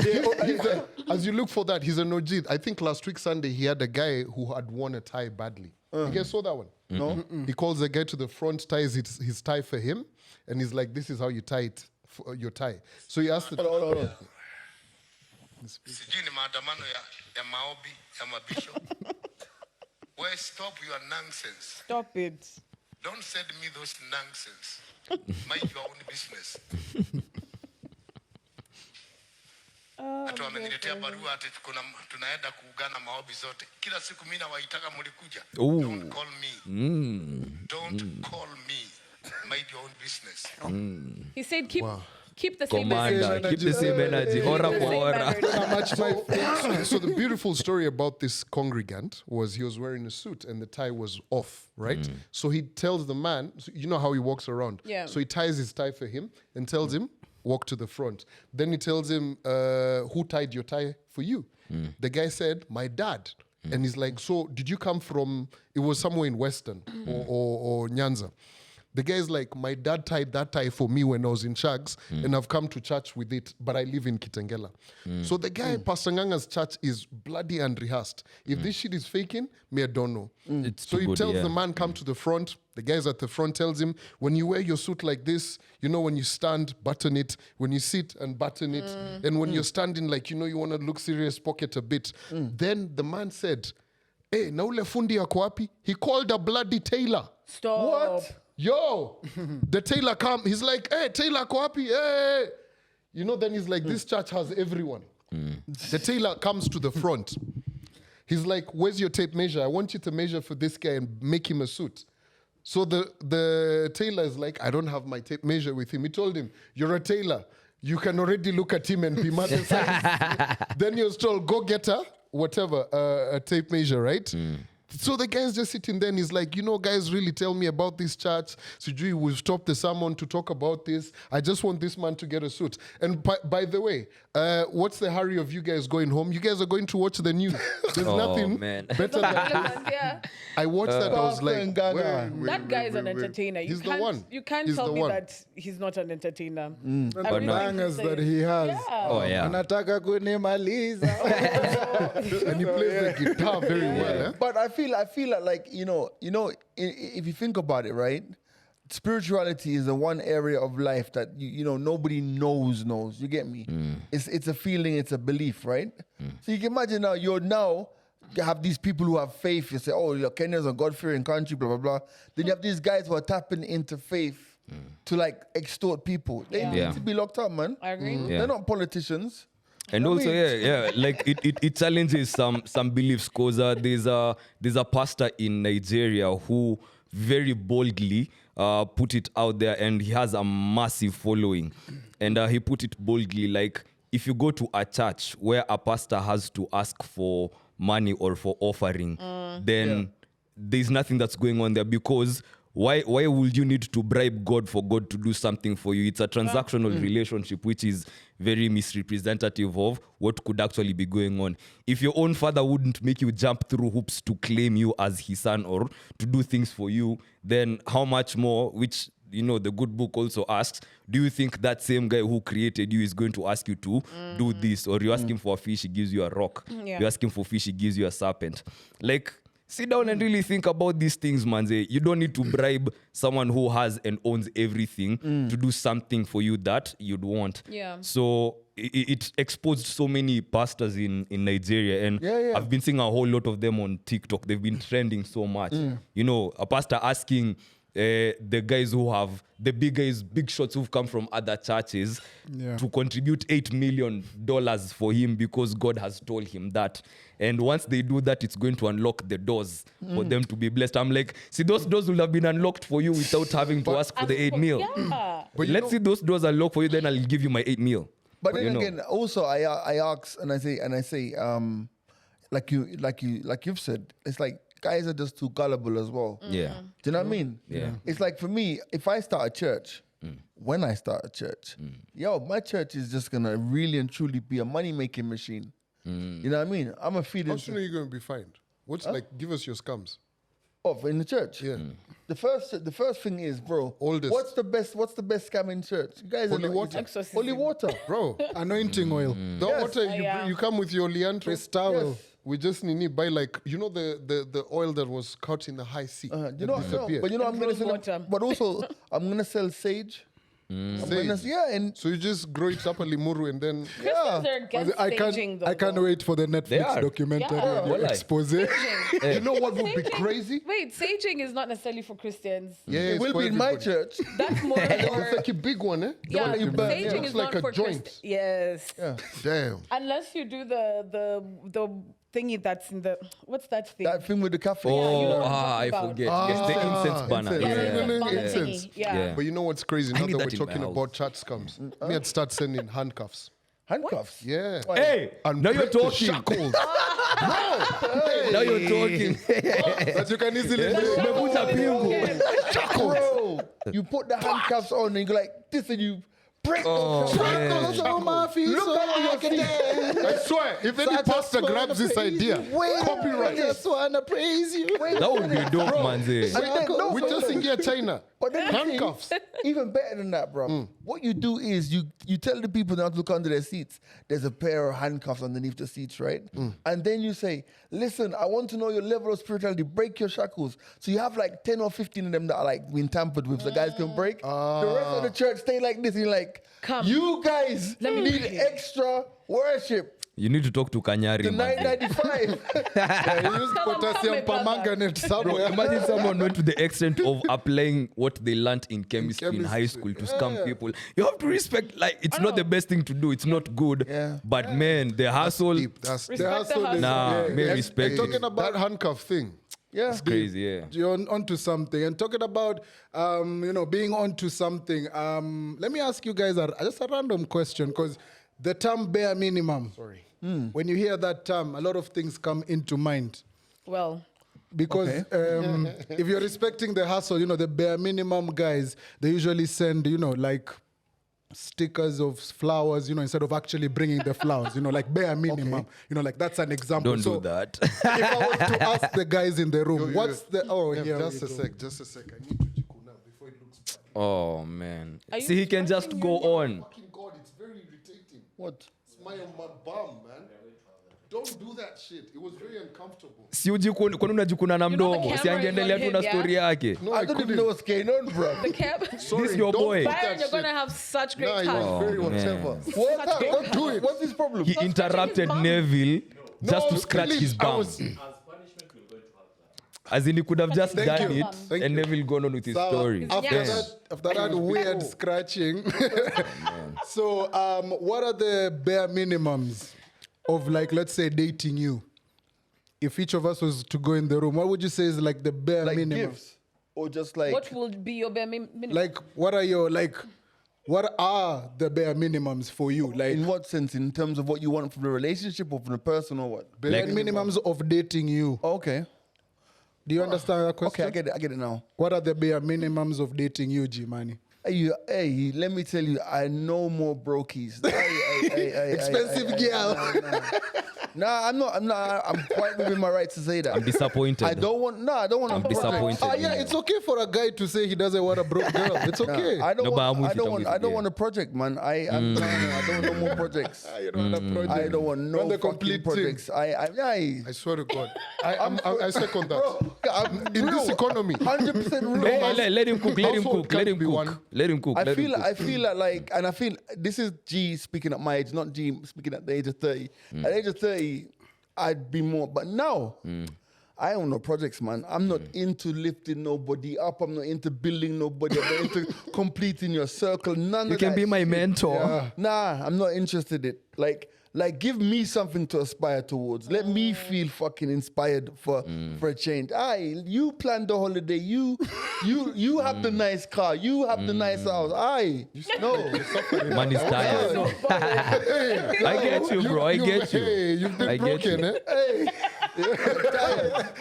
as you look for that, he's an OG. I think last week Sunday he had a guy who had worn a tie badly. You guys saw that one? No. He calls the guy to the front, ties his tie for him, and he's like, "This is how you tie it, your tie." So he asked. Hold on. Sijui ni maandamano ya maombi ya mabishop. Well, stop your nonsense. Stop it. Don't send me those nonsense. Mind your own business. Hata wameniletea barua ati tunaenda kuungana maombi zote. Kila siku mimi nawaitaka mlikuja. Ooh. Don't call me. Don't call me. Mind your own business. He said keep the same Commander. message. Keep the same energy. Ora Keep the for same ora. energy. How much my So the beautiful story about this congregant was he was wearing a suit and the tie was off, right? So he tells the man, so you know how he walks around. Yeah. So he ties his tie for him and tells him, walk to the front. Then he tells him, who tied your tie for you? The guy said, my dad. And he's like, so did you come from, it was somewhere in Western or Nyanza. The guy's like, my dad tied that tie for me when I was in Shags, and I've come to church with it, but I live in Kitengela. So the guy, Pastor Nganga's church is bloody and rehearsed. If this shit is faking, me, I don't know. It's So too he good, tells yeah. the man, come to the front. The guy's at the front tells him, when you wear your suit like this, you know, when you stand, button it. When you sit and button it. And when you're standing, like, you know, you want to look serious, pocket a bit. Then the man said, hey, na ule fundi yako wapi? He called a bloody tailor. Stop. What? Yo, the tailor come. He's like, hey, tailor Kwapi, hey. You know, then he's like, this church has everyone. The tailor comes to the front. He's like, where's your tape measure? I want you to measure for this guy and make him a suit. So the tailor is like, I don't have my tape measure with him. He told him, you're a tailor. You can already look at him and be mad at size. Then he was told, go get a tape measure, right? So the guy's just sitting there and he's like, you know, guys really tell me about this church. Sujui, we've stopped the sermon to talk about this. I just want this man to get a suit. And by the way, what's the hurry of you guys going home? You guys are going to watch the news. There's Oh, nothing man. better than Yeah. I watched that. I was Pastor like, Nganga. That guy is an entertainer. He's the one. You can't He's tell the me one. that he's not an entertainer. and I the really bangers think that so. he has. Yeah. Oh, yeah. Anataka kunimaliza. and he plays the guitar very well. Eh? But I feel like you know, if you think about it, right? Spirituality is the one area of life that you know nobody knows. You get me? It's a feeling, it's a belief, right? So you can imagine now you have these people who have faith. You say, oh, Kenya's a God-fearing country, blah blah blah. Then you have these guys who are tapping into faith to like extort people. They Yeah. need Yeah. to be locked up, man. I agree. Yeah. They're not politicians. And also, like it challenges some beliefs because there's a pastor in Nigeria who very boldly put it out there, and he has a massive following, and he put it boldly like, if you go to a church where a pastor has to ask for money or for offering, then there's nothing that's going on there, because why would you need to bribe God for God to do something for you? It's a transactional relationship, which is very misrepresentative of what could actually be going on. If your own father wouldn't make you jump through hoops to claim you as his son or to do things for you, then how much more, which the good book also asks, do you think that same guy who created you is going to ask you to do this? Or you ask him for a fish, he gives you a rock. Yeah. You ask him for fish, he gives you a serpent. Like, sit down and really think about these things, man. You don't need to bribe someone who has and owns everything to do something for you that you'd want. Yeah. So it exposed so many pastors in Nigeria, and I've been seeing a whole lot of them on TikTok. They've been trending so much. A pastor asking the guys who have the big shots who've come from other churches to contribute $8 million for him because God has told him that. And once they do that, it's going to unlock the doors for them to be blessed. I'm like, see, those doors will have been unlocked for you without having to ask for the 8 mil. Yeah. But Let's see those doors unlocked for you, then I'll give you my 8 mil. But then again, also I ask and I say, like you've said, it's like guys are just too gullible as well. Yeah. Do you know what I mean? Yeah. It's like for me, if I start a church, when I start a church, my church is just gonna really and truly be a money-making machine. You know what I mean? I'm a feed How into soon are you going to be fined? What's like? Give us your scums. in the church. Yeah. The first thing is, bro. Oldest. What's the best scam in church? You guys Holy are not- water. Exorcism. Holy water. Bro, Anointing oil. the water Yeah. you come with your liantro. Face towel. Yes. We just need buy like the oil that was caught in the high sea. You that know, disappeared. but you know, I'm gonna Rose sell. water. But also, I'm gonna sell sage. I'm gonna- Sage. yeah, and So you just grow it up a limuru and then Christians are against staging, though. I can't wait for the Netflix are. documentary Yeah. on your Walai. expose. you know what would be Saging- crazy? Wait, saging is not necessarily for Christians. Yeah, it it's will for be in my everybody. church. That's more It's for... like a big one, eh? The Yeah, one that you burn. saging Looks is like not a for joint. Christians. Yes. Damn. Unless you do the thingy that's in the... What's that thing? That thing with the cafe. you know Oh, what I'm I talking forget. about. Yes, the incense banner. incense. Yeah, Yeah. the incense banner Incense. thingy. Yeah. Yeah. But you know what's crazy? I Now need that that we're in my talking house. about church scums, me had start sending handcuffs. Handcuffs. Yeah. Hey, And now you're break the talking. shackles. Now you're talking. That you can easily do. Umevunja pingu. Bro, you put the handcuffs on and you go like this and you break the shackles on my feet. Look at your feet. I swear, if any pastor grabs this idea, copyright. wanna praise you. That would be dope, manze. And then, no, We just in here China. But then Handcuffs. even better than that, bro. What you do is you tell the people not to look under their seats. There's a pair of handcuffs underneath the seats, right? And then you say, listen, I want to know your level of spirituality. Break your shackles. So you have like 10 or 15 of them that are like been tampered with, so guys can break. The rest of the church stay like this. And you're like, Come. you guys Let me need lead you. extra worship. You need to talk to Kanyari, The man. $9.95. You use Tell them, potassium come, my brother. permanganate somewhere. Imagine someone went to the extent of applying what they learned in chemistry in high school to scam people. You have to respect, like, it's not the best thing to do. It's not good. Yeah. But man, the hustle, Deep. That's Respect The the hustle hustle. is- nah, yeah. may And- respect talking it. about that handcuff thing. Yeah. It's crazy, yeah. you're onto something, and talking about being onto something. Let me ask you guys just a random question, because the term bare minimum. When you hear that term, a lot of things come into mind. Well, Because if you're respecting the hustle, the bare minimum guys, they usually send, like stickers of flowers, instead of actually bringing the flowers, like bare minimum. Like that's an example. Don't do that. If I was to ask the guys in the room, what's the... Oh, Yeah, here just we a go. sec. Just a sec. I need to jiku now before it looks bad. Oh, man. Are you See, he can just go on. Fucking God, it's very irritating. What? It's my bum, man. Don't do that shit. It was very uncomfortable. Si kwani unajikuna na You know the mdomo. camera Usiangeendelea is tu on na him, yeah? story yake. No, I I don't even couldn't. know what's going on, bro. the cap. This your don't boy. do Byron, that you're going to shit. have such great Nah, time. it was very Oh, whatever. man. What? Such great Don't do it. What's his problem? He interrupted Neville just to scratch please, his I bum. was- As in, he could have just Thank done you. it Thank and you. Neville gone on with his So, story. After Yeah. that weird scratching. So, what are the bare minimums of, like, let's say, dating you? If each of us was to go in the room, what would you say is like the bare Like minimum? gifts? Or just like... What will be your bare minimum? Like, what are the bare minimums for you? Like, In what sense? In terms of what you want from the relationship or from the person or what? bare minimums of dating you. Okay. Do you understand that Okay, question? I get it now. What are the bare minimums of dating you, G-Money? Hey, let me tell you, I know more brokies. Expensive girl. Nah, I'm not. I'm quite within my right to say that. I'm disappointed. I don't want. I'm disappointed. Yeah, it's okay for a guy to say he doesn't want a broke girl. It's okay. I don't No, but want. I'm with I it, don't I'm want. with I it, don't yeah. want a project, man. I don't want no more projects. You don't want a project. I don't want no Want the fucking complete projects. I I swear to God. I second that. I'm In this economy, 100% real. Let him cook. Let him Household cook. Let him can't be one. cook. Let him cook. I let him feel cook. I feel like, and I feel this is G speaking at my age, not G speaking at the age of 30. At the age of 30, I'd be more, but now I don't know projects, man. I'm not into lifting nobody up. I'm not into building nobody. I'm not into completing your circle. None You of can that be my shit. mentor. Nah, I'm not interested in it. Like, give me something to aspire towards. Let me feel fucking inspired for a change. You planned the holiday. You have the nice car. You have the nice house. No. Man is tired. I get you, bro. I get you. Hey, you've been I get broken, you. eh? Hey,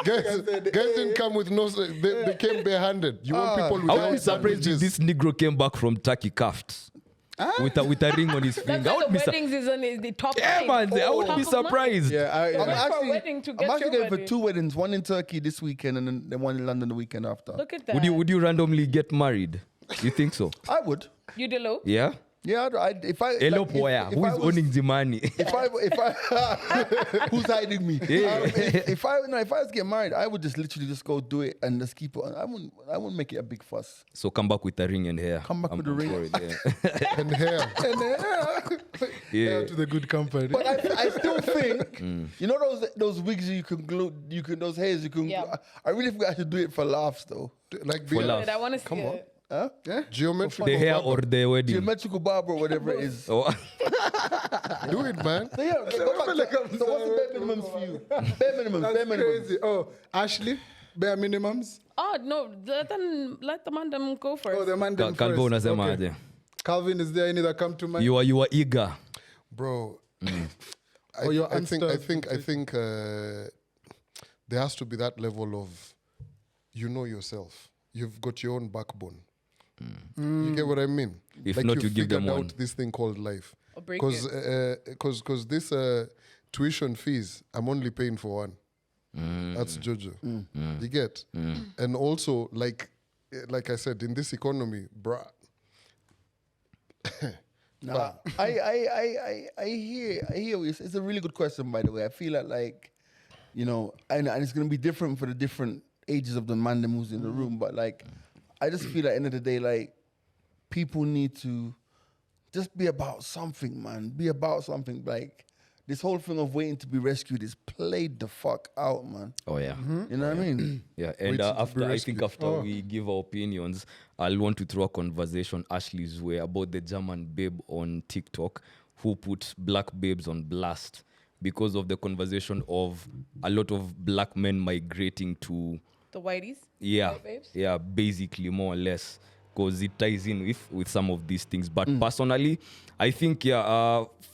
Guys didn't come with no. They came barehanded. You want people with I would be hand surprised if sandwiches. this Negro came back from Turkey cuffed with a ring on his That's finger. I why would the be weddings is on the top. yeah, line. man. I would Top be of mind. surprised. Yeah, Wait for a actually, wedding to get I'm actually your going for wedding. 2 weddings, one in Turkey this weekend and then one in London the weekend after. Look at that. Would you randomly get married? You think so? I would. You Delo? Yeah. Yeah, if I Hello, like, boy. if Who I is was- owning the money? If I who's hiding me? Yeah. If I was to get married, I would just literally just go do it and just keep it on. I wouldn't make it a big fuss. So come back with a ring and hair. Come back with a I'm ring. for it, yeah. And hair. Yeah. to the good company. But I still think you know those wigs you can glue, those hairs you can. Yeah. I really think I should do it for laughs though. Like For the love. I want to see it. Huh? geometrical. The hair barber. or the wedding? Geometrical barber, or whatever it is. Oh. Do it, man. So yeah, go back to, so what's the bare minimums for you? Bare minimums, bare That's minimums. crazy. Oh, Ashley, bare minimums. Oh no, let the Mandem go first. Oh, the man them Kalbo first. unasema Okay. aje? Calvin, is there any that come to mind? You are eager. Bro. Or your I think answers. there has to be that level of you know yourself. You've got your own backbone. You get what I mean? If like not, you've you give them figured one. out this thing called life. Or break Because this tuition fees, I'm only paying for one. That's Jojo. You get? And also, like I said, in this economy, bruh. Nah, I hear it's a really good question, by the way. I feel like you know, and it's gonna be different for the different ages of the man that moves in the room, but like I just feel at the end of the day, like people need to just be about something, man. Be about something. Like this whole thing of waiting to be rescued is played the fuck out, man. Oh yeah. You know what I mean? Yeah, and after we give our opinions, I'll want to throw a conversation Ashley's way about the German babe on TikTok who put black babes on blast because of the conversation of a lot of black men migrating to The whiteys. yeah, White babes? yeah, basically more or less, because it ties in with some of these things. But personally, I think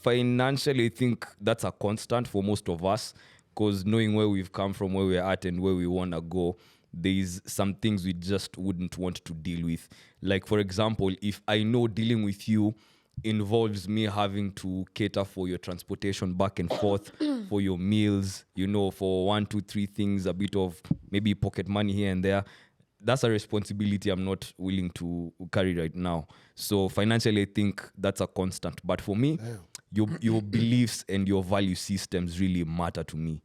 financially, I think that's a constant for most of us, because knowing where we've come from, where we're at, and where we want to go, there's some things we just wouldn't want to deal with. Like, for example, if I know dealing with you involves me having to cater for your transportation back and forth, for your meals, you know, for 1, 2, 3 things, a bit of maybe pocket money here and there, that's a responsibility I'm not willing to carry right now. So financially, I think that's a constant. But for me, your beliefs and your value systems really matter to me.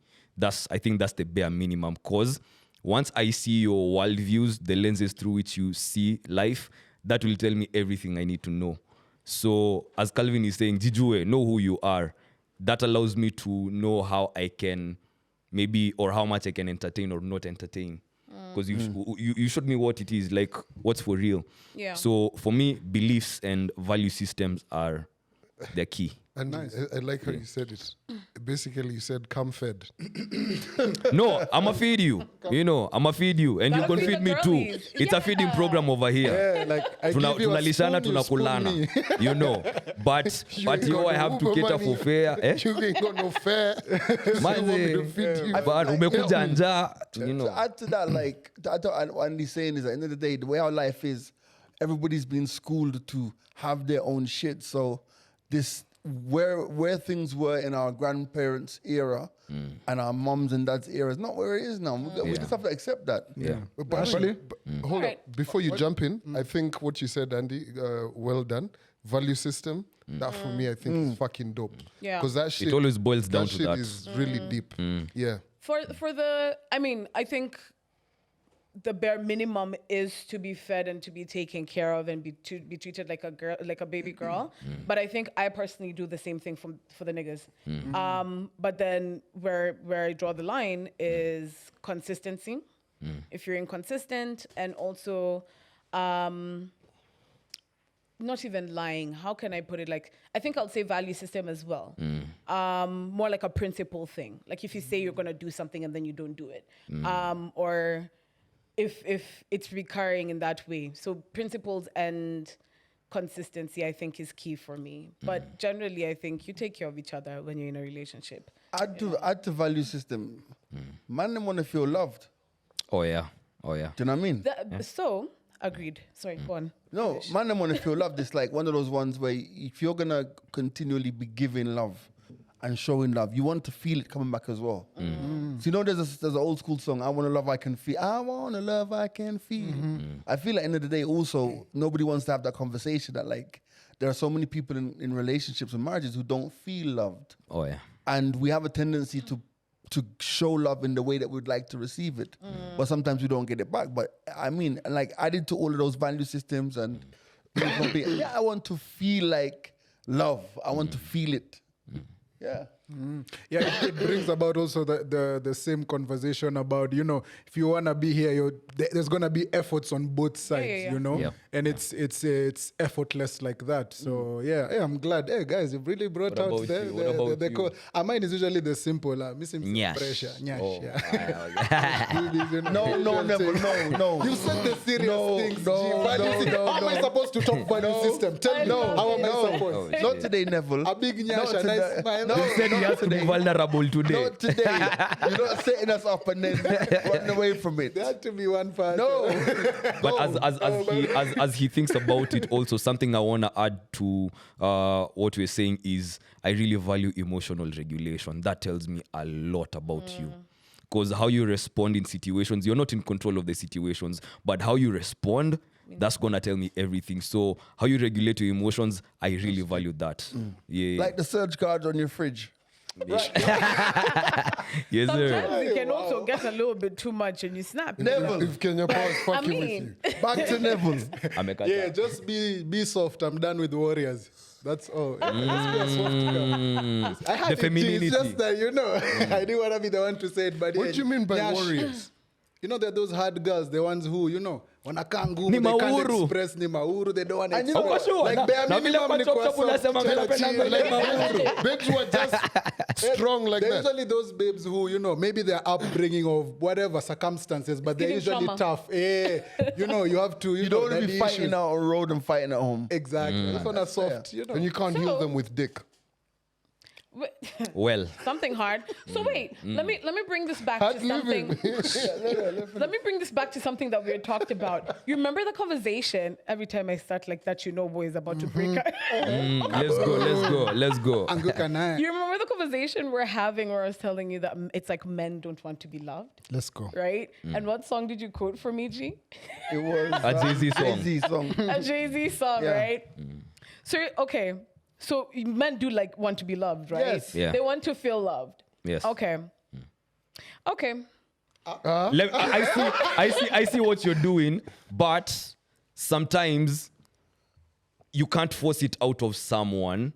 I think that's the bare minimum, because once I see your worldviews, the lenses through which you see life, that will tell me everything I need to know. So as Calvin is saying, Jijue, know who you are. That allows me to know how I can maybe, or how much I can entertain or not entertain. Because you showed me what it is, like what's for real. Yeah. So for me, beliefs and value systems are the key. And I like how you said it. Basically, you said, come fed. No, I'ma feed you. I'ma feed you. And you Gotta can feed feed the me too. girlies. It's a feeding program over here. Yeah, like I give you a Tunalishana, spoon, you spoon tunakulana. me. But ain't got I no have to Uber cater money. for fare. You ain't got no fare. So you want me to feed you? But umekuja njaa, To add to that, like, to add to what Andy's saying is at the end of the day, the way our life is, everybody's been schooled to have their own shit. So this where things were in our grandparents' era and our mums and dads' era is not where it is now. We just have to accept that. Yeah. But actually, hold Right. up. Before you jump in, I think what you said, Andy, well done. Value system, that for me, I think is fucking dope. Yeah. Because that shit, It always boils down to shit that. is really deep. Yeah. I think the bare minimum is to be fed and to be taken care of and be treated like a girl, like a baby girl. But I think I personally do the same thing for the niggas. But then where I draw the line is consistency. If you're inconsistent and also not even lying. How can I put it? Like, I think I'll say value system as well. More like a principle thing. Like if you say you're going to do something and then you don't do it. Or if it's recurring in that way. So principles and consistency, I think, is key for me. But generally, I think you take care of each other when you're in a relationship. Add to value system. Man, they want to feel loved. Oh yeah. Do you know what I mean? So, agreed. Sorry, go on. No, man, they want to feel loved. It's like one of those ones where if you're going to continually be giving love and showing love, you want to feel it coming back as well. So there's an old school song, I want to love I can feel. I want to love I can feel. I feel at the end of the day also, nobody wants to have that conversation that like, there are so many people in relationships and marriages who don't feel loved. Oh yeah. And we have a tendency to show love in the way that we'd like to receive it. But sometimes we don't get it back. But I mean, like added to all of those value systems and I want to feel like love. I want to feel it. Yeah. Yeah, it brings about also the same conversation about, if you want to be here, there's going to be efforts on both sides, Yeah. and it's effortless like that. So, yeah, I'm glad. Hey, guys, you really brought What out about you? What about the you? Mine is usually the simple, missing some Nyash. pressure. Nyash, Oh, yeah. No, never. No. You said the serious things. no, How am I supposed to talk value system? Tell me, how am I supposed? Not today, Neville. A big nyash, a today. nice smile. No, You said you have to be vulnerable today. Not today. You're not setting us up and then running away from it. There had to be one person. No. But as he thinks about it, also something I want to add to what we're saying is I really value emotional regulation. That tells me a lot about you. Because how you respond in situations, you're not in control of the situations, but how you respond, that's going to tell me everything. So how you regulate your emotions, I really value that. Yeah. Like the surge guards on your fridge. Yes, sir. Sometimes it can also get a little bit too much and you snap. Neville. If Kenya Power is fucking with you. Back to Neville. Yeah, just be soft. I'm done with warriors. That's all. Just be a soft girl. I had The femininity. It's just that, I didn't want to be the one to say it, but What do you mean by Nyash. warriors? They're those hard girls, the ones who, wanakaa ngumu, Ni they can't mauru. express ni mauru, they don't want to And you know express. what? Like bare Na vile minimum kwa ni chop kwa chop soft, unasema chill, mimi napenda chill, mbele like mauru. Babes who are just strong like They're that. usually those babes who, maybe their upbringing of whatever circumstances, but they're giving usually trauma. tough. You have to, You don't want to daddy be fighting issues. out on the road and fighting at home. Exactly. This one are soft, And you can't heal them with dick. Well, Something hard. So wait, let me bring this back Hard to something. living. Let me bring this back to something that we had talked about. You remember the conversation? Every time I start like that, boy is about to break. let's go. Anguka naye. You remember the conversation we're having where I was telling you that it's like men don't want to be loved, Let's go. right? And what song did you quote for me, G? It was A Jay-Z song. Jay-Z song. A Jay-Z song, Yeah. right? So, okay. So men do want to be loved, right? Yes. Yeah. They want to feel loved. Yes. Okay. Okay. I see what you're doing, but sometimes you can't force it out of someone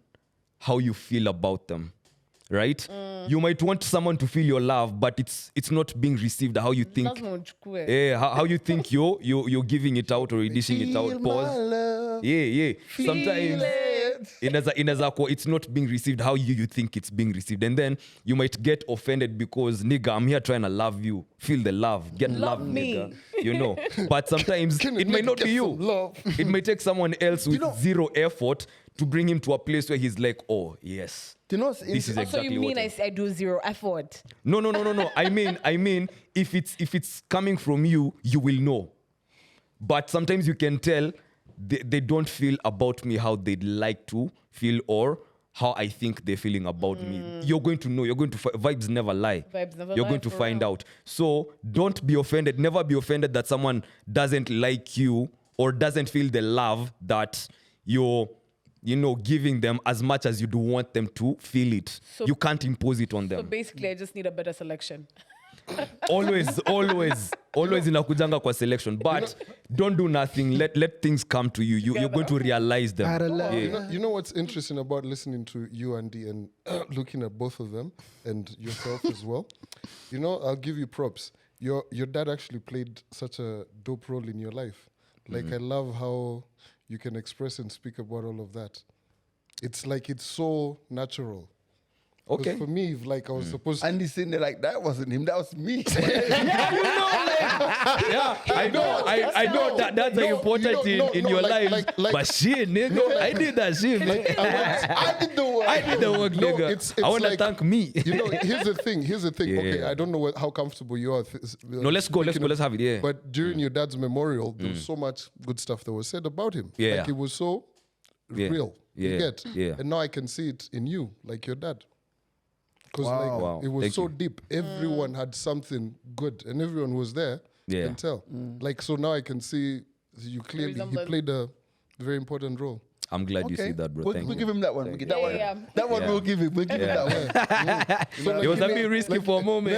how you feel about them, right? You might want someone to feel your love, but it's not being received how you think. Lazima uchukue. How you think you're giving it out or you're dishing it out. Feel my Pause. love. Yeah. Feel Sometimes. it. it's not being received how you think it's being received. And then you might get offended because, nigga, I'm here trying to love you. Feel the love. Get love, me. nigga. You know. But sometimes it might not be you. Love. It might take someone else with zero effort to bring him to a place where he's like, oh, yes. Do you know what's This is So exactly you mean what I do zero effort? No. I mean, if it's coming from you, you will know. But sometimes you can tell they don't feel about me how they'd like to feel or how I think they're feeling about me. You're going to know. You're going to vibes never lie. Vibes never You're lie, going to for find real. out. So don't be offended. Never be offended that someone doesn't like you or doesn't feel the love that you're giving them as much as you do want them to feel it. So- you can't impose it on So them. basically, I just need a better selection. always inakujanga kwa selection, but don't do nothing. Let things come to you. You're going to realize them. Yeah. You know what's interesting about listening to you, Andy, and looking at both of them and yourself as well? You know, I'll give you props. Your dad actually played such a dope role in your life. Like, I love how you can express and speak about all of that. It's like it's so natural. 'Cause Okay. for me, like I was supposed to. And he's sitting there like, that wasn't him, that was me. Yeah, I know that's No, important you know, in no, your like- life. like- But shit, nigga, I did that shit, man. I did the work. I did the work, No, nigga. it's I want to like- thank me. You know, here's the thing. Okay, Yeah. I don't know how comfortable you are. No, let's go. Let's have it. Yeah. But during your dad's memorial, there was so much good stuff that was said about him. Yeah. Like it was so Yeah. real. You Yeah. get? Yeah. And now I can see it in you, like your dad. Because Wow. Wow. it was Thank so you. deep. Everyone had something good and everyone was there. You Yeah. can tell. Like, so now I can see you clearly, he resemblance. played a very important role. I'm glad you see that, bro. We'll, Thank we'll you. give him that one. We'll get that Yeah, one. yeah. That one Yeah. we'll give him. We'll give him that one. It was a bit risky for a moment.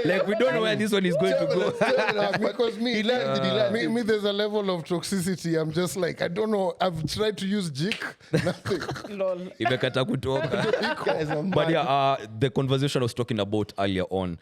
Like, we don't know where this one is going to go. Because me, me, there's a level of toxicity. I'm just like, I don't know. I've tried to use jik, nothing. Lol. Imekata kutoka. Guys are But mad. yeah, the conversation I was talking about earlier on,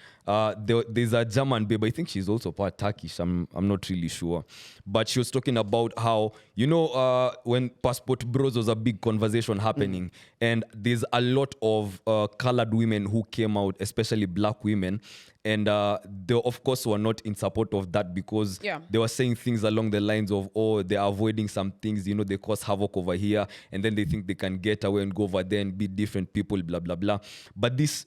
there's a German babe. I think she's also part Turkish. I'm not really sure. But she was talking about how, when Passport Bros was a big conversation happening, and there's a lot of colored women who came out, especially black women. And they, of course, were not in support of that because Yeah. they were saying things along the lines of, oh, they're avoiding some things, they cause havoc over here, and then they think they can get away and go over there and be different people, blah, blah, blah. But this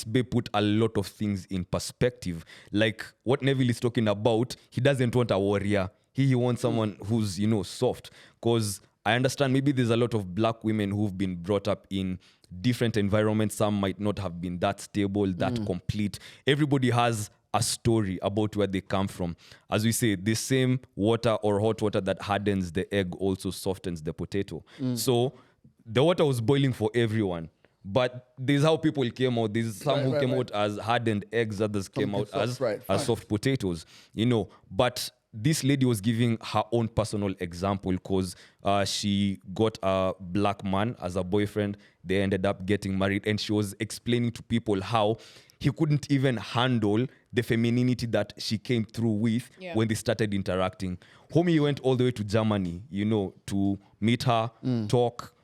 babe put a lot of things in perspective. Like what Neville is talking about, he doesn't want a warrior. He wants someone who's, soft. Because I understand maybe there's a lot of black women who've been brought up in different environments. Some might not have been that stable, that complete. Everybody has a story about where they come from. As we say, the same water or hot water that hardens the egg also softens the potato. So the water was boiling for everyone. But this is how people came out. There's some who came out as hardened eggs, others came out soft, as soft potatoes, But this lady was giving her own personal example because she got a black man as a boyfriend. They ended up getting married, and she was explaining to people how he couldn't even handle the femininity that she came through with when they started interacting. Homie went all the way to Germany, to meet her, talk,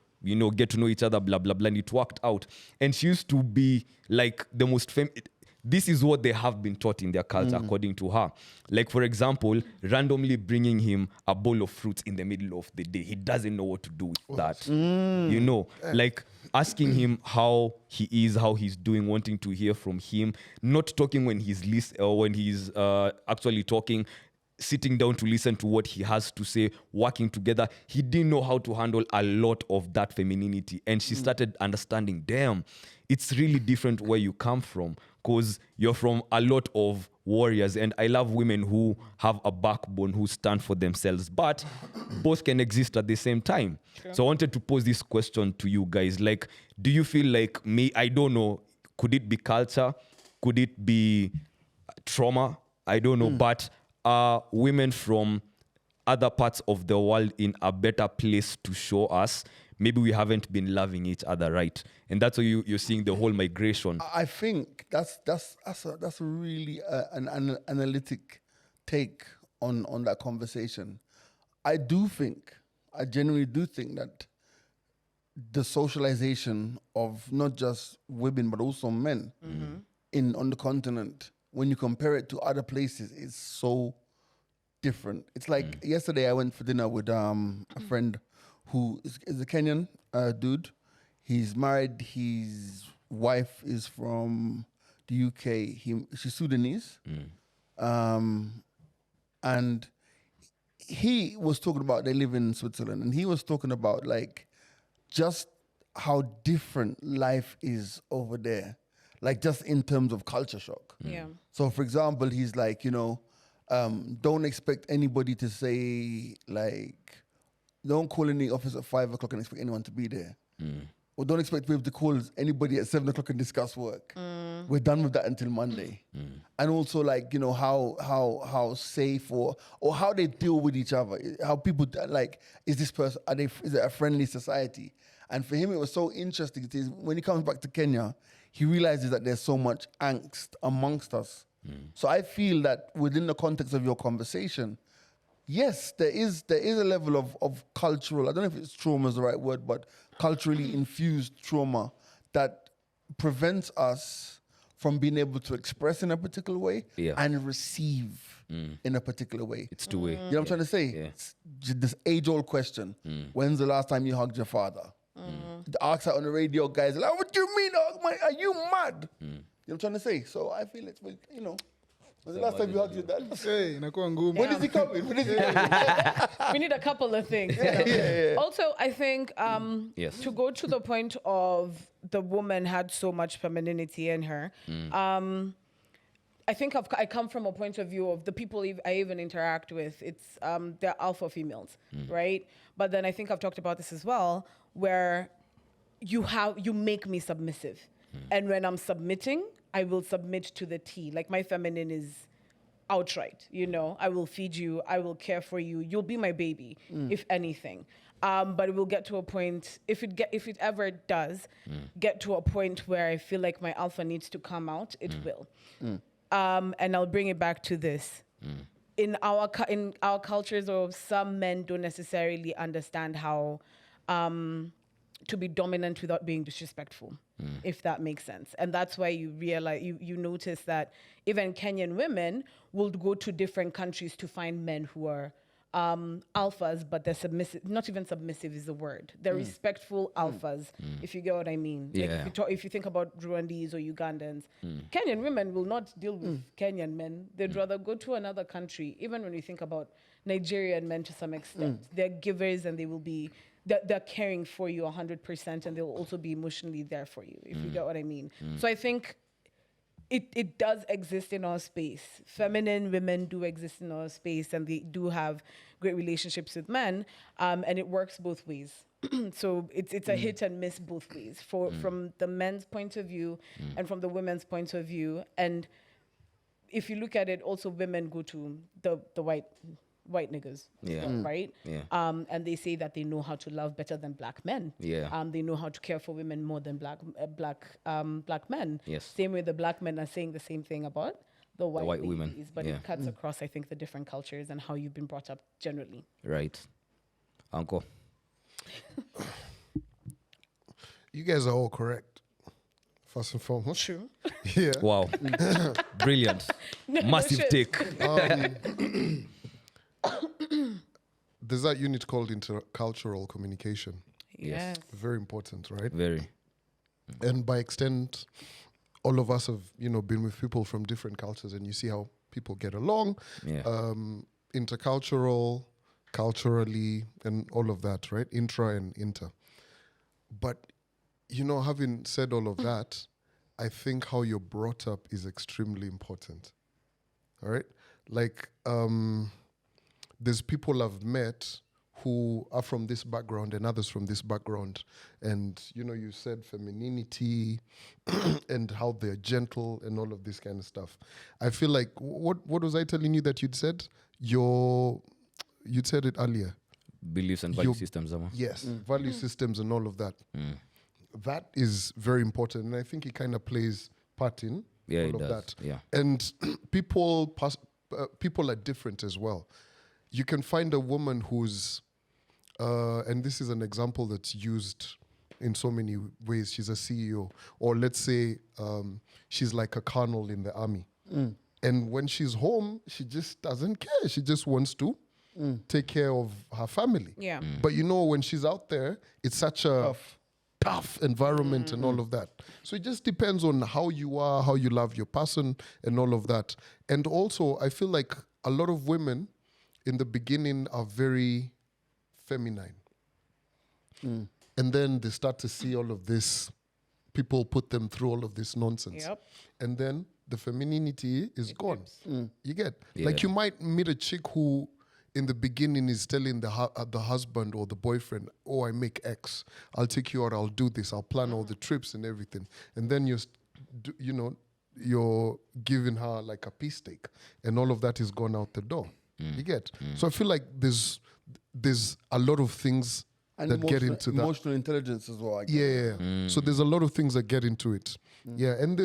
get to know each other, blah, blah, blah. And it worked out. And she used to be like the most this is what they have been taught in their culture, according to her. Like, for example, randomly bringing him a bowl of fruits in the middle of the day. He doesn't know what to do with that. Like asking him how he is, how he's doing, wanting to hear from him, not talking when he's actually talking, sitting down to listen to what he has to say, working together. He didn't know how to handle a lot of that femininity. And she started understanding, damn, it's really different where you come from because you're from a lot of warriors. And I love women who have a backbone, who stand for themselves, but both can exist at the same time. Sure. So I wanted to pose this question to you guys. Like, do you feel like I don't know, could it be culture? Could it be trauma? I don't know, but are women from other parts of the world in a better place to show us maybe we haven't been loving each other right? And that's why you're seeing the whole migration. I think that's a really an analytic take on that conversation. I genuinely do think that the socialization of not just women but also men on the continent, when you compare it to other places, it's so different. It's like yesterday I went for dinner with a friend who is a Kenyan dude. He's married. His wife is from the UK. She's Sudanese. And he was talking about they live in Switzerland, and he was talking about like just how different life is over there, like just in terms of culture shock. Yeah. So, for example, he's like, don't expect anybody to say like, don't call any office at 5 o'clock and expect anyone to be there. Or don't expect to be able to call anybody at 7 o'clock and discuss work. We're done with that until Monday. And also like, how safe or how they deal with each other. How people like, is it a friendly society? And for him, it was so interesting. It is when he comes back to Kenya, he realizes that there's so much angst amongst us. So I feel that within the context of your conversation, yes, there is a level of cultural, I don't know if it's trauma is the right word, but culturally infused trauma that prevents us from being able to express in a particular way and receive in a particular way. It's two-way. You know what I'm trying to say? Yeah. It's this age-old question. When's the last time you hugged your father? The ask out on the radio, guys are like, what do you mean? Are you mad? You know what I'm trying to say? So I feel it's, when's the last time you hugged your dad? Hey, inakuwa ngumu. When is he coming? When is he coming? We need a couple of things. Also, I think to go to the point of the woman had so much femininity in her. I think I come from a point of view of the people I even interact with. It's they're alpha females, right? But then I think I've talked about this as well, where you make me submissive, and when I'm submitting, I will submit to the T. Like my feminine is outright, I will feed you, I will care for you, you'll be my baby, if anything. But it will get to a point, if it ever does get to a point where I feel like my alpha needs to come out, it will. And I'll bring it back to this. In our cultures, or some men don't necessarily understand how to be dominant without being disrespectful, if that makes sense. And that's why you realize, you notice that even Kenyan women will go to different countries to find men who are alphas, but they're submissive. Not even submissive is the word. They're respectful alphas, if you get what I mean. Yeah. Like if you think about Rwandese or Ugandans, Kenyan women will not deal with Kenyan men. They'd rather go to another country. Even when you think about Nigerian men to some extent, they're givers, and they will be, they're caring for you 100%, and they'll also be emotionally there for you, if you get what I mean. So I think it does exist in our space. Feminine women do exist in our space, and they do have great relationships with men, and it works both ways. So it's a hit and miss both ways, from the men's point of view and from the women's point of view. And if you look at it, also women go to the white niggas, right? Yeah. And they say that they know how to love better than black men. Yeah. They know how to care for women more than black men. Yes. Same way the black men are saying the same thing about the white women. ladies, but it cuts across, I think, the different cultures and how you've been brought up generally. Right. Uncle. You guys are all correct. First and foremost. True. Yeah. Wow. Brilliant. Massive shit. take. There's that unit called intercultural communication. Yes. Very important, right? Very. And by extent, all of us have, been with people from different cultures, and you see how people get along. Yeah. Intercultural, culturally, and all of that, right? Intra and inter. But, having said all of that, I think how you're brought up is extremely important. All right? Like, there's people I've met who are from this background and others from this background. And, you said femininity and how they're gentle and all of this kind of stuff. I feel like, what was I telling you that you'd said? You'd said it earlier. Beliefs and value systems. Yes, value systems and all of that. That is very important. And I think it kind of plays part in all of that. Yeah. And people are different as well. You can find a woman who's, and this is an example that's used in so many ways. She's a CEO. Or let's say she's like a colonel in the army. And when she's home, she just doesn't care. She just wants to take care of her family. Yeah. But you know, when she's out there, it's such a tough environment and all of that. So it just depends on how you are, how you love your person and all of that. And also, I feel like a lot of women in the beginning are very feminine. And then they start to see all of this. People put them through all of this nonsense. Yep. And then the femininity is gone. You get? Yeah. Like you might meet a chick who in the beginning is telling the husband or the boyfriend, oh, I make X. I'll take you out. I'll do this. I'll plan all the trips and everything. And then you're giving her like a pea steak. And all of that is gone out the door. You get? So I feel like there's a lot of things And that get into that. emotional intelligence as well. I guess. Yeah. So there's a lot of things that get into it. Yeah, and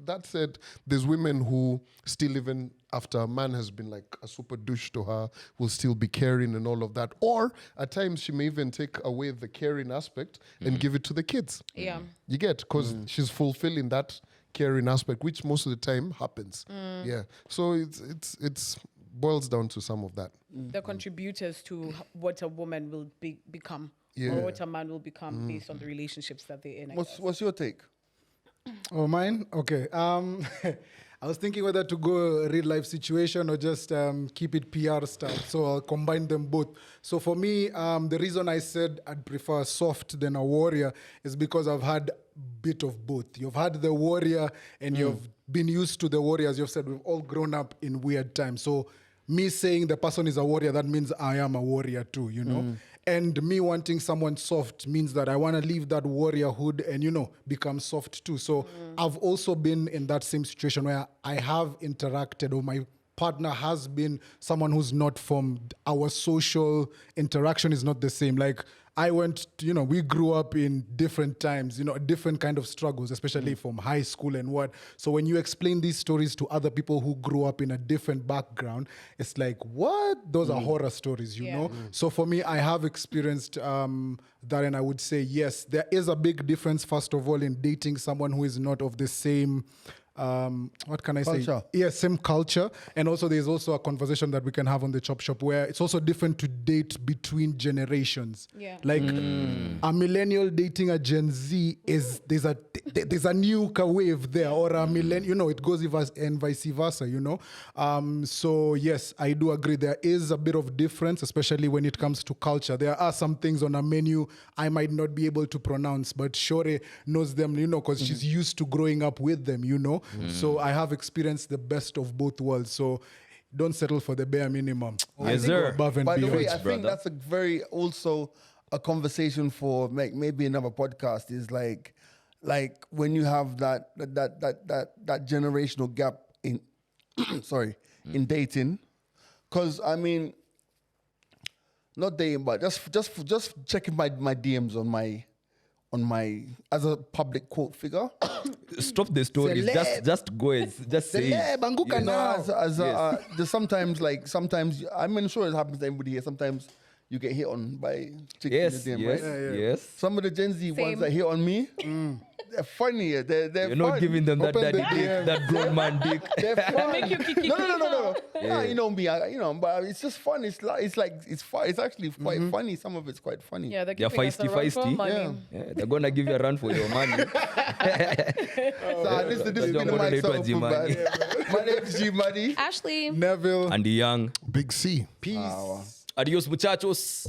that said, there's women who still, even after a man has been like a super douche to her, will still be caring and all of that. Or at times she may even take away the caring aspect and give it to the kids. Yeah. You get? Because she's fulfilling that caring aspect, which most of the time happens. Yeah. So it's boils down to some of that. The contributors to what a woman will become Yeah. or what a man will become based on the relationships that they're in. I guess. What's your take? Oh, mine? Okay. I was thinking whether to go real life situation or just keep it PR style. So I'll combine them both. So for me, the reason I said I'd prefer soft than a warrior is because I've had a bit of both. You've had the warrior and you've been used to the warrior. As you've said, we've all grown up in weird times. So me saying the person is a warrior, that means I am a warrior too, you know? And me wanting someone soft means that I want to leave that warriorhood and, become soft too. So I've also been in that same situation where I have interacted, or my partner has been someone who's not from our social interaction is not the same. Like I went, we grew up in different times, different kind of struggles, especially from high school and what. So when you explain these stories to other people who grew up in a different background, it's like, what? Those are horror stories, you know? So for me, I have experienced that, and I would say, yes, there is a big difference, first of all, in dating someone who is not of the same what can I say? Culture. Yeah, same culture. And also there's also a conversation that we can have on the Chop Shop where it's also different to date between generations. Yeah. Like a millennial dating a Gen Z there's a new wave there, or a millennial, it goes and vice versa, So yes, I do agree there is a bit of difference, especially when it comes to culture. There are some things on a menu I might not be able to pronounce, but Shore knows them, because she's used to growing up with them, So I have experienced the best of both worlds. So don't settle for the bare minimum. Yes, Go sir. above and By the beyond. way, I think that's a very also a conversation for maybe another podcast. Is like when you have that generational gap in in dating, because I mean, not dating, but just checking my DMs on my as a public quote figure. Stop the stories. Celeb. Just go and just say it. Banguka Yes. now. There's sometimes I'm sure it happens to everybody here. Sometimes you get hit on by chicks Yes, in the DM, yes, right? yes. Some of the Gen Z ones Same. that hit on me, they're funny. They're You're not fun. giving them that Open the daddy dick, DM. that grown man dick. They're fun. Make you kiki No. Yeah. You know me. But it's just fun. It's fun. It's actually quite funny. Some of it's quite funny. Yeah, they're They're giving us a run for feisty. money. Yeah. Yeah, they're gonna give you a run for your money. So this is Don't been go my to self. G-Money. My name's G Money. Ashley. Neville. And the young. Big C. Peace. Adios, muchachos.